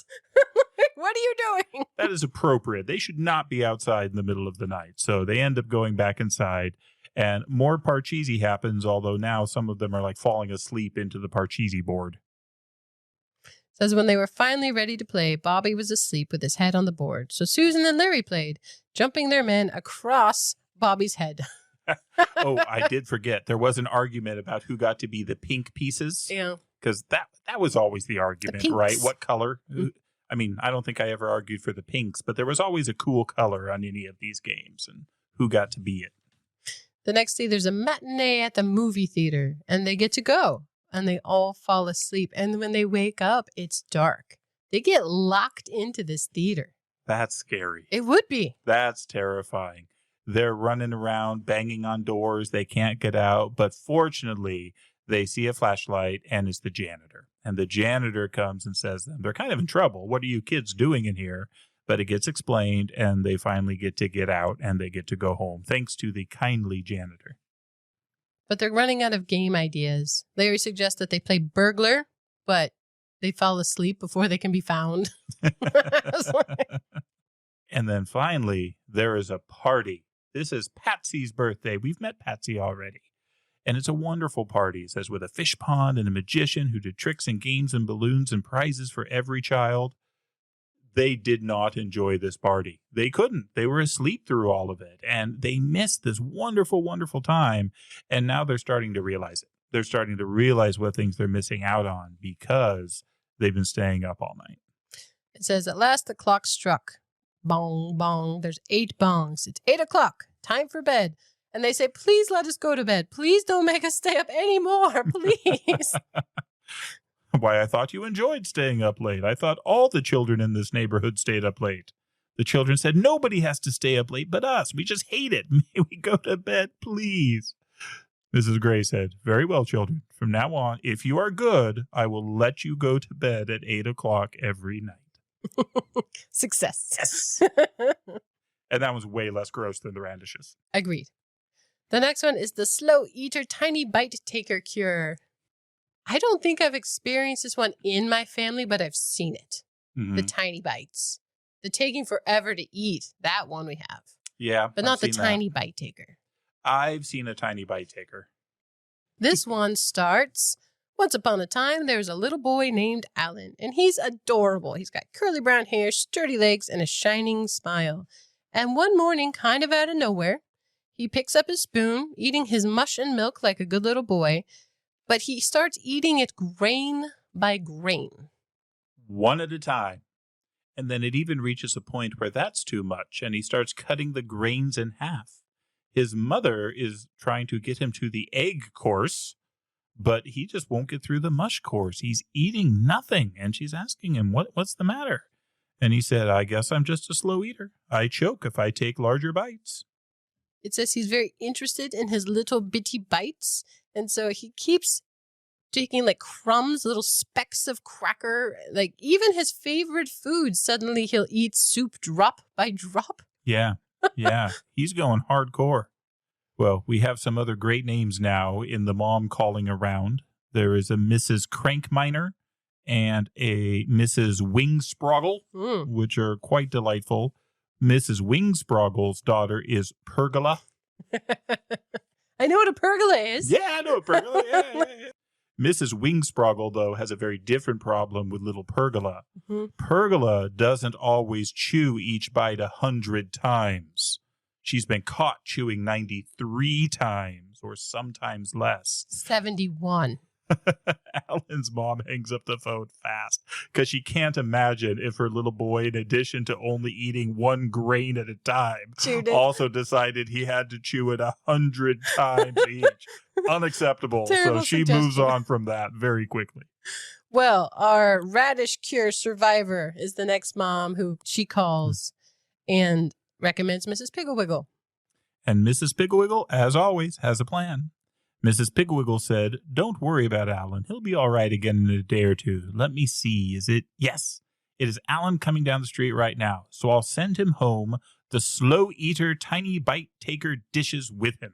What are you doing? That is appropriate. They should not be outside in the middle of the night. So they end up going back inside, and more Parcheesi happens, although now some of them are like falling asleep into the Parcheesi board. Says when they were finally ready to play, Bobby was asleep with his head on the board. So Susan and Larry played, jumping their men across Bobby's head. Oh, I did forget. There was an argument about who got to be the pink pieces. Yeah. Because that was always the argument, right? What color? Mm-hmm. I mean, I don't think I ever argued for the pinks, but there was always a cool color on any of these games and who got to be it. The next day, there's a matinee at the movie theater, and they get to go, and they all fall asleep. And when they wake up, it's dark. They get locked into this theater. That's scary. It would be. That's terrifying. They're running around, banging on doors. They can't get out. But fortunately, they see a flashlight, and it's the janitor. And the janitor comes and says to them, they're kind of in trouble. What are you kids doing in here? But it gets explained, and they finally get to get out, and they get to go home, thanks to the kindly janitor. But they're running out of game ideas. Larry suggests that they play burglar, but they fall asleep before they can be found. And then finally, there is a party. This is Patsy's birthday. We've met Patsy already. And it's a wonderful party. It says with a fish pond and a magician who did tricks and games and balloons and prizes for every child. They did not enjoy this party. They couldn't. They were asleep through all of it. And they missed this wonderful, wonderful time. And now they're starting to realize it. They're starting to realize what things they're missing out on because they've been staying up all night. It says, at last the clock struck. Bong, bong. There's 8 bongs. It's 8 o'clock. Time for bed. And they say, please let us go to bed. Please don't make us stay up anymore. Please. Why, I thought you enjoyed staying up late. I thought all the children in this neighborhood stayed up late. The children said, nobody has to stay up late but us. We just hate it. May we go to bed, please? Mrs. Gray said, very well, children. From now on, if you are good, I will let you go to bed at 8 o'clock every night. Success. Yes. And that was way less gross than the radishes. Agreed. The next one is the slow eater tiny bite taker cure. I don't think I've experienced this one in my family, but I've seen it. Mm-hmm. The tiny bites. The taking forever to eat. That one we have. Yeah. But not the tiny bite taker. I've seen a tiny bite taker. This one starts, once upon a time, there was a little boy named Alan, and he's adorable. He's got curly brown hair, sturdy legs, and a shining smile. And one morning, kind of out of nowhere, he picks up his spoon, eating his mush and milk like a good little boy, but he starts eating it grain by grain. One at a time. And then it even reaches a point where that's too much, and he starts cutting the grains in half. His mother is trying to get him to the egg course, but he just won't get through the mush course. He's eating nothing, and she's asking him, what's the matter? And he said, I guess I'm just a slow eater. I choke if I take larger bites. It says he's very interested in his little bitty bites, and so he keeps taking like crumbs, little specks of cracker, like even his favorite food, suddenly he'll eat soup drop by drop. Yeah, yeah, he's going hardcore. Well, we have some other great names now in the mom calling around. There is a Mrs. Crankminer and a Mrs. Wingsproggle, which are quite delightful. Mrs. Wingsproggle's daughter is Pergola. I know what a pergola is. Yeah, I know a pergola. Yeah. Mrs. Wingsproggle, though, has a very different problem with little Pergola. Mm-hmm. Pergola doesn't always chew each bite 100 times. She's been caught chewing 93 times, or sometimes less. 71. Alan's mom hangs up the phone fast because she can't imagine if her little boy, in addition to only eating one grain at a time, also decided he had to chew it 100 times each. Unacceptable. So she moves on from that very quickly. Well, our radish cure survivor is the next mom who she calls and recommends Mrs. Piggle-Wiggle. And Mrs. Piggle-Wiggle, as always, has a plan. Mrs. Piggle-Wiggle said, don't worry about Alan. He'll be all right again in a day or two. Let me see. Is it? Yes, it is Alan coming down the street right now. So I'll send him home the slow eater, tiny bite taker dishes with him.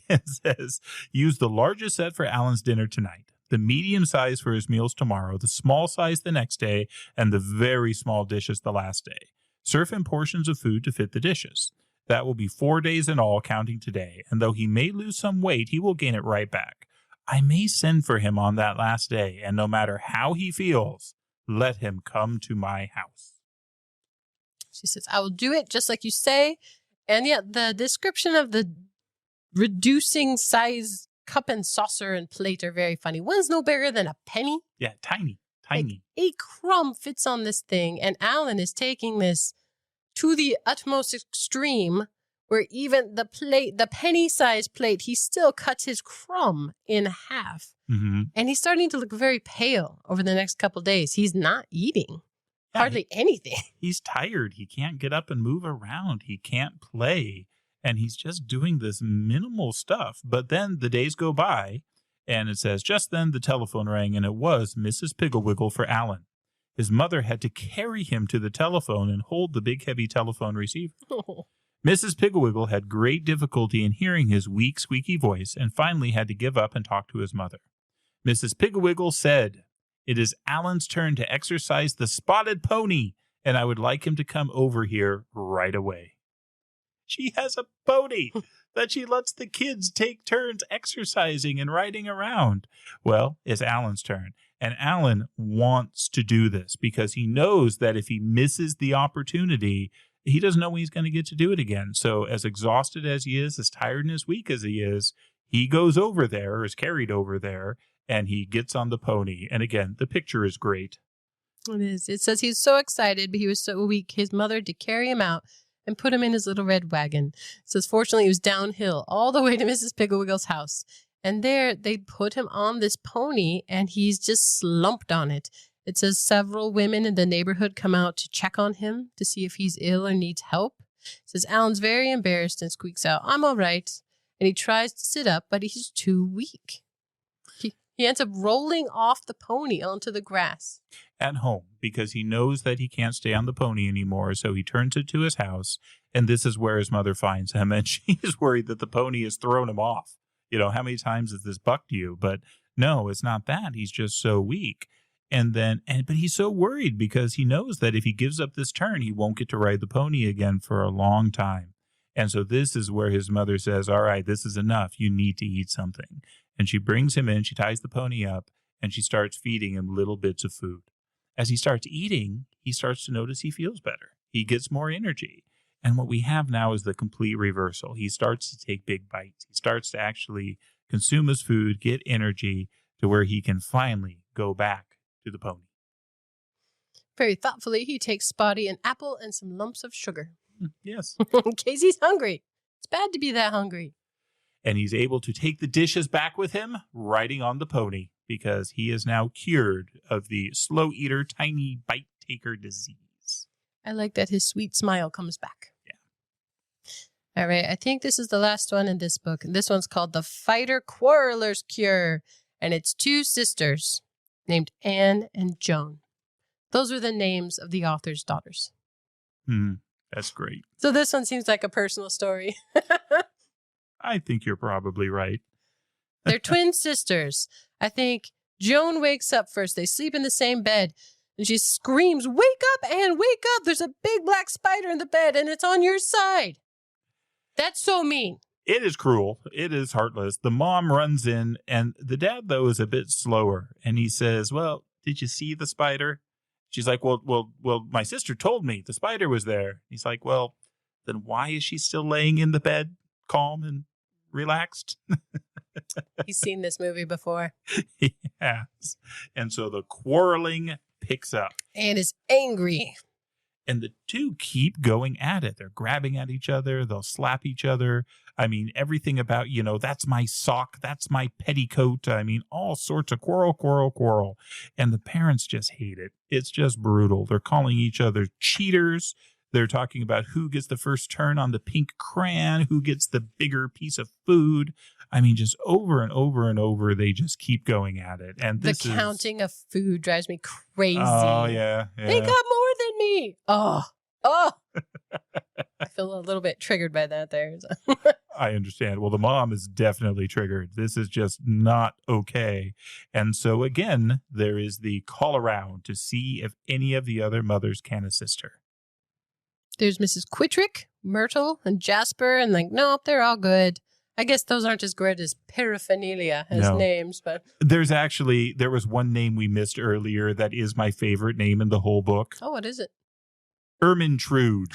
It says, use the largest set for Alan's dinner tonight, the medium size for his meals tomorrow, the small size the next day, and the very small dishes the last day. Serve him portions of food to fit the dishes. That will be 4 days in all, counting today, and though he may lose some weight, he will gain it right back. I may send for him on that last day, and no matter how he feels, let him come to my house. She says, I will do it just like you say. And yet the description of the reducing size cup and saucer and plate are very funny. One's no bigger than a penny. Yeah, tiny. Like a crumb fits on this thing, and Alan is taking this to the utmost extreme, where even the penny-sized plate, he still cuts his crumb in half. Mm-hmm. And he's starting to look very pale over the next couple days. He's not eating hardly anything. He's tired. He can't get up and move around. He can't play. And he's just doing this minimal stuff. But then the days go by, and it says, just then the telephone rang, and it was Mrs. Piggle-Wiggle for Alan. His mother had to carry him to the telephone and hold the big heavy telephone receiver. Mrs. Piggle-Wiggle had great difficulty in hearing his weak, squeaky voice and finally had to give up and talk to his mother. Mrs. Piggle-Wiggle said, "It is Alan's turn to exercise the spotted pony, and I would like him to come over here right away." She has a pony that she lets the kids take turns exercising and riding around. Well, it's Alan's turn, and Alan wants to do this because he knows that if he misses the opportunity, he doesn't know when he's going to get to do it again. So as exhausted as he is, as tired and as weak as he is, he goes over there, or is carried over there, and he gets on the pony. And again, the picture is great. It is. It says he's so excited, but he was so weak, his mother had to carry him out and put him in his little red wagon. It says fortunately he was downhill all the way to Mrs. Piggle-Wiggle's house. And there they put him on this pony, and he's just slumped on it. It says several women in the neighborhood come out to check on him to see if he's ill or needs help. It says Alan's very embarrassed and squeaks out, "I'm all right." And he tries to sit up, but he's too weak. He ends up rolling off the pony onto the grass. At home, because he knows that he can't stay on the pony anymore, so he turns it to his house, and this is where his mother finds him, and she is worried that the pony has thrown him off. You know, how many times has this bucked you? But no, it's not that. He's just so weak. But he's so worried because he knows that if he gives up this turn, he won't get to ride the pony again for a long time. And so this is where his mother says, "All right, this is enough. You need to eat something." And she brings him in, she ties the pony up, and she starts feeding him little bits of food. As he starts eating, he starts to notice he feels better. He gets more energy. And what we have now is the complete reversal. He starts to take big bites. He starts to actually consume his food, get energy to where he can finally go back to the pony. Very thoughtfully, he takes Spotty an apple and some lumps of sugar. Yes. In case he's hungry. It's bad to be that hungry. And he's able to take the dishes back with him, riding on the pony, because he is now cured of the slow eater, tiny bite taker disease. I like that his sweet smile comes back. Yeah. All right. I think this is the last one in this book. This one's called The Fighter Quarreler's Cure. And it's two sisters named Anne and Joan. Those are the names of the author's daughters. That's great. So this one seems like a personal story. I think you're probably right. They're twin sisters. I think Joan wakes up first. They sleep in the same bed. And she screams, "Wake up, Anne, wake up. There's a big black spider in the bed and it's on your side." That's so mean. It is cruel. It is heartless. The mom runs in, and the dad, though, is a bit slower. And he says, "Well, did you see the spider?" She's like, well, my sister told me the spider was there." He's like, "Well, then why is she still laying in the bed, calm and relaxed?" He's seen this movie before. Yes. And so the quarreling picks up. Anne is angry. And the two keep going at it. They're grabbing at each other. They'll slap each other. I mean, everything about, that's my sock. That's my petticoat. I mean, all sorts of quarrel. And the parents just hate it. It's just brutal. They're calling each other cheaters. They're talking about who gets the first turn on the pink crayon, who gets the bigger piece of food. I mean, just over and over and over, they just keep going at it. And the counting of food drives me crazy. Oh, yeah. They got more than me. Oh. I feel a little bit triggered by that there. I understand. Well, the mom is definitely triggered. This is just not okay. And so, again, there is the call around to see if any of the other mothers can assist her. There's Mrs. Quittrick, Myrtle, and Jasper, and nope, they're all good. I guess those aren't as good as Paraphernalia as names, but... There was one name we missed earlier that is my favorite name in the whole book. Oh, what is it? Ermintrude.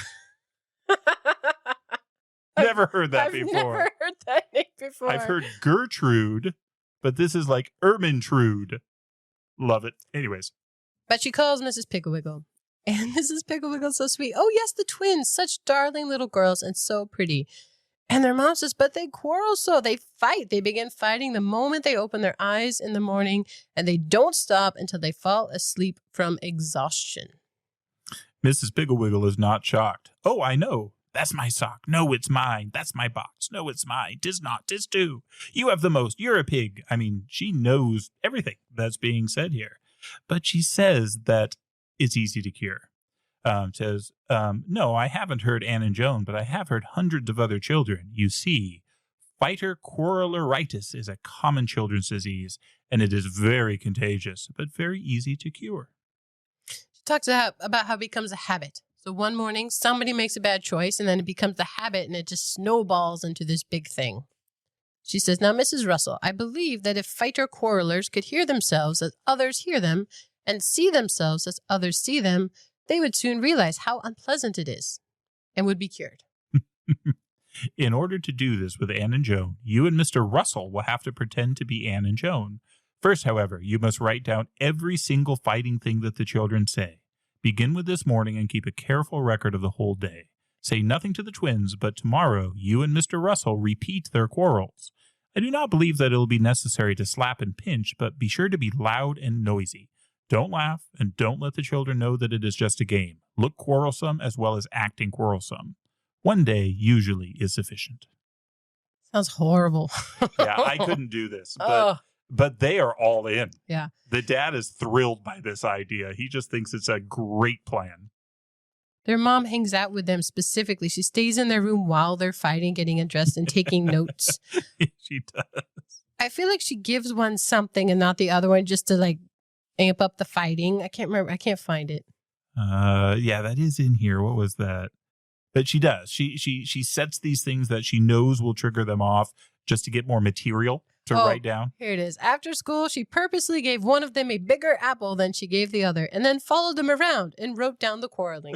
Never heard that before. I've never heard that name before. I've heard Gertrude, but this is like Ermintrude. Love it. Anyways. But she calls Mrs. Piggle-Wiggle. And Mrs. Piggle-Wiggle's so sweet. Oh, yes, the twins. Such darling little girls and so pretty. And their mom says, but they quarrel so. They fight. They begin fighting the moment they open their eyes in the morning, and they don't stop until they fall asleep from exhaustion. Mrs. Piggle-Wiggle is not shocked. "Oh, I know. That's my sock. No, it's mine. That's my box. No, it's mine. 'Tis not. 'Tis too. You have the most. You're a pig." I mean, she knows everything that's being said here. But she says that it's easy to cure. Says, no, I haven't heard Anne and Joan, but I have heard hundreds of other children. You see, fighter-quarreleritis is a common children's disease, and it is very contagious, but very easy to cure. She talks about how it becomes a habit. So one morning, somebody makes a bad choice, and then it becomes a habit, and it just snowballs into this big thing. She says, now, Mrs. Russell, I believe that if fighter-quarrelers could hear themselves as others hear them, and see themselves as others see them, they would soon realize how unpleasant it is, and would be cured. In order to do this with Anne and Joan, you and Mr. Russell will have to pretend to be Anne and Joan. First, however, you must write down every single fighting thing that the children say. Begin with this morning and keep a careful record of the whole day. Say nothing to the twins, but tomorrow you and Mr. Russell repeat their quarrels. I do not believe that it will be necessary to slap and pinch, but be sure to be loud and noisy. Don't laugh, and don't let the children know that it is just a game. Look quarrelsome as well as acting quarrelsome. One day usually is sufficient. Sounds horrible. Yeah, I couldn't do this, but they are all in. Yeah. The dad is thrilled by this idea. He just thinks it's a great plan. Their mom hangs out with them specifically. She stays in their room while they're fighting, getting undressed, and taking notes. She does. I feel like she gives one something and not the other one just to like amp up the fighting. I can't remember. I can't find it. Yeah, that is in here. What was that? But she does. She sets these things that she knows will trigger them off just to get more material to write down. Here it is. After school, she purposely gave one of them a bigger apple than she gave the other, and then followed them around and wrote down the quarreling.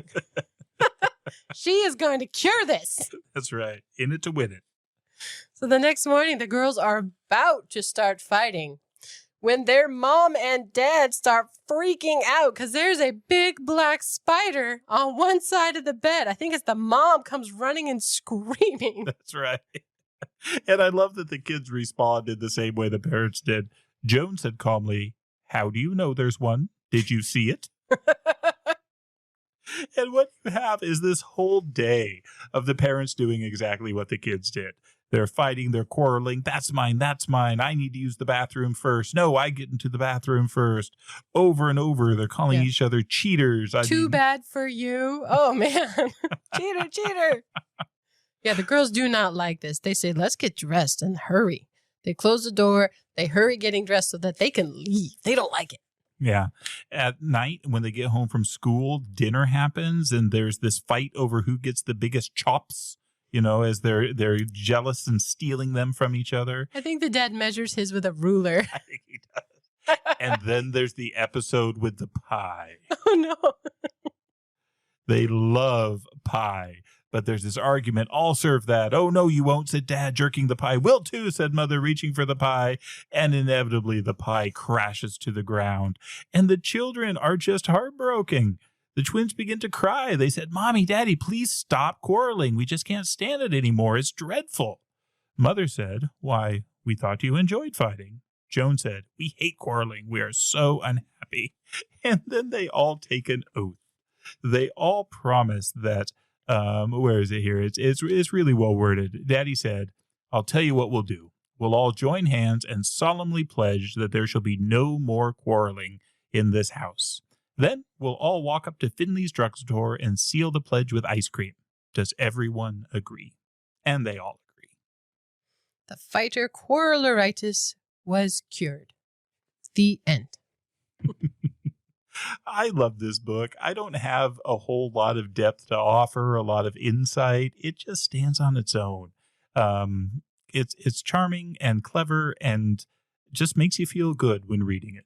She is going to cure this. That's right. In it to win it. So the next morning, the girls are about to start fighting when their mom and dad start freaking out because there's a big black spider on one side of the bed. I think it's the mom comes running and screaming. That's right. And I love that the kids responded the same way the parents did. Joan said calmly, "How do you know there's one? Did you see it?" And what you have is this whole day of the parents doing exactly what the kids did. They're fighting, they're quarreling. That's mine, that's mine. I need to use the bathroom first. No, I get into the bathroom first. Over and over, they're calling each other cheaters. Too bad for you. Oh, man. Cheater, cheater. Yeah, the girls do not like this. They say, let's get dressed and hurry. They close the door. They hurry getting dressed so that they can leave. They don't like it. Yeah. At night, when they get home from school, dinner happens, and there's this fight over who gets the biggest chops, you know, as they're jealous and stealing them from each other. I think the dad measures his with a ruler. I think he does. And then there's the episode with the pie. Oh, no. They love pie. But there's this argument, I'll serve that. Oh, no, you won't, said Dad, jerking the pie. Will too, said Mother, reaching for the pie. And inevitably, the pie crashes to the ground. And the children are just heartbroken. The twins begin to cry. They said, Mommy, Daddy, please stop quarreling. We just can't stand it anymore. It's dreadful. Mother said, why, we thought you enjoyed fighting. Joan said, we hate quarreling. We are so unhappy. And then they all take an oath. They all promise that where is it here? It's really well worded. Daddy said, I'll tell you what we'll do. We'll all join hands and solemnly pledge that there shall be no more quarreling in this house. Then we'll all walk up to Finley's drugstore and seal the pledge with ice cream. Does everyone agree? And they all agree. The fighter quarreleritis was cured. The end. I love this book. I don't have a whole lot of depth to offer, a lot of insight. It just stands on its own. It's charming and clever and just makes you feel good when reading it.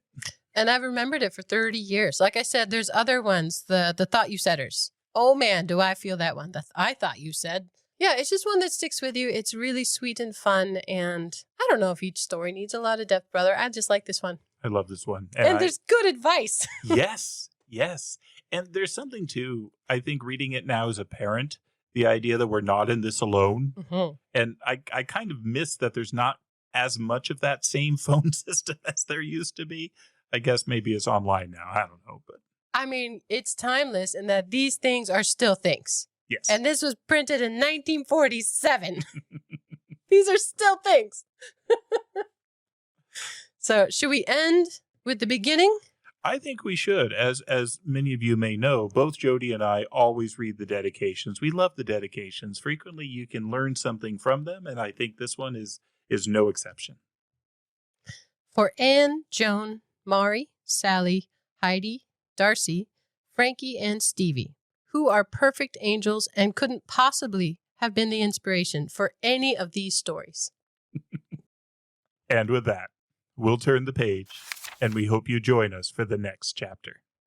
And I've remembered it for 30 years. Like I said, there's other ones, the Thought You Saiders. Oh man, do I feel that one. I Thought You Said. Yeah, it's just one that sticks with you. It's really sweet and fun. And I don't know if each story needs a lot of depth, brother. I just like this one. I love this one. And there's good advice. Yes. And there's something too, I think reading it now as a parent, the idea that we're not in this alone. Mm-hmm. And I kind of miss that there's not as much of that same phone system as there used to be. I guess maybe it's online now. I don't know. But I mean, it's timeless in that these things are still things. Yes. And this was printed in 1947. These are still things. So should we end with the beginning? I think we should. As many of you may know, both Jody and I always read the dedications. We love the dedications. Frequently you can learn something from them, and I think this one is no exception. For Anne, Joan, Mari, Sally, Heidi, Darcy, Frankie, and Stevie, who are perfect angels and couldn't possibly have been the inspiration for any of these stories. And with that, we'll turn the page, and we hope you join us for the next chapter.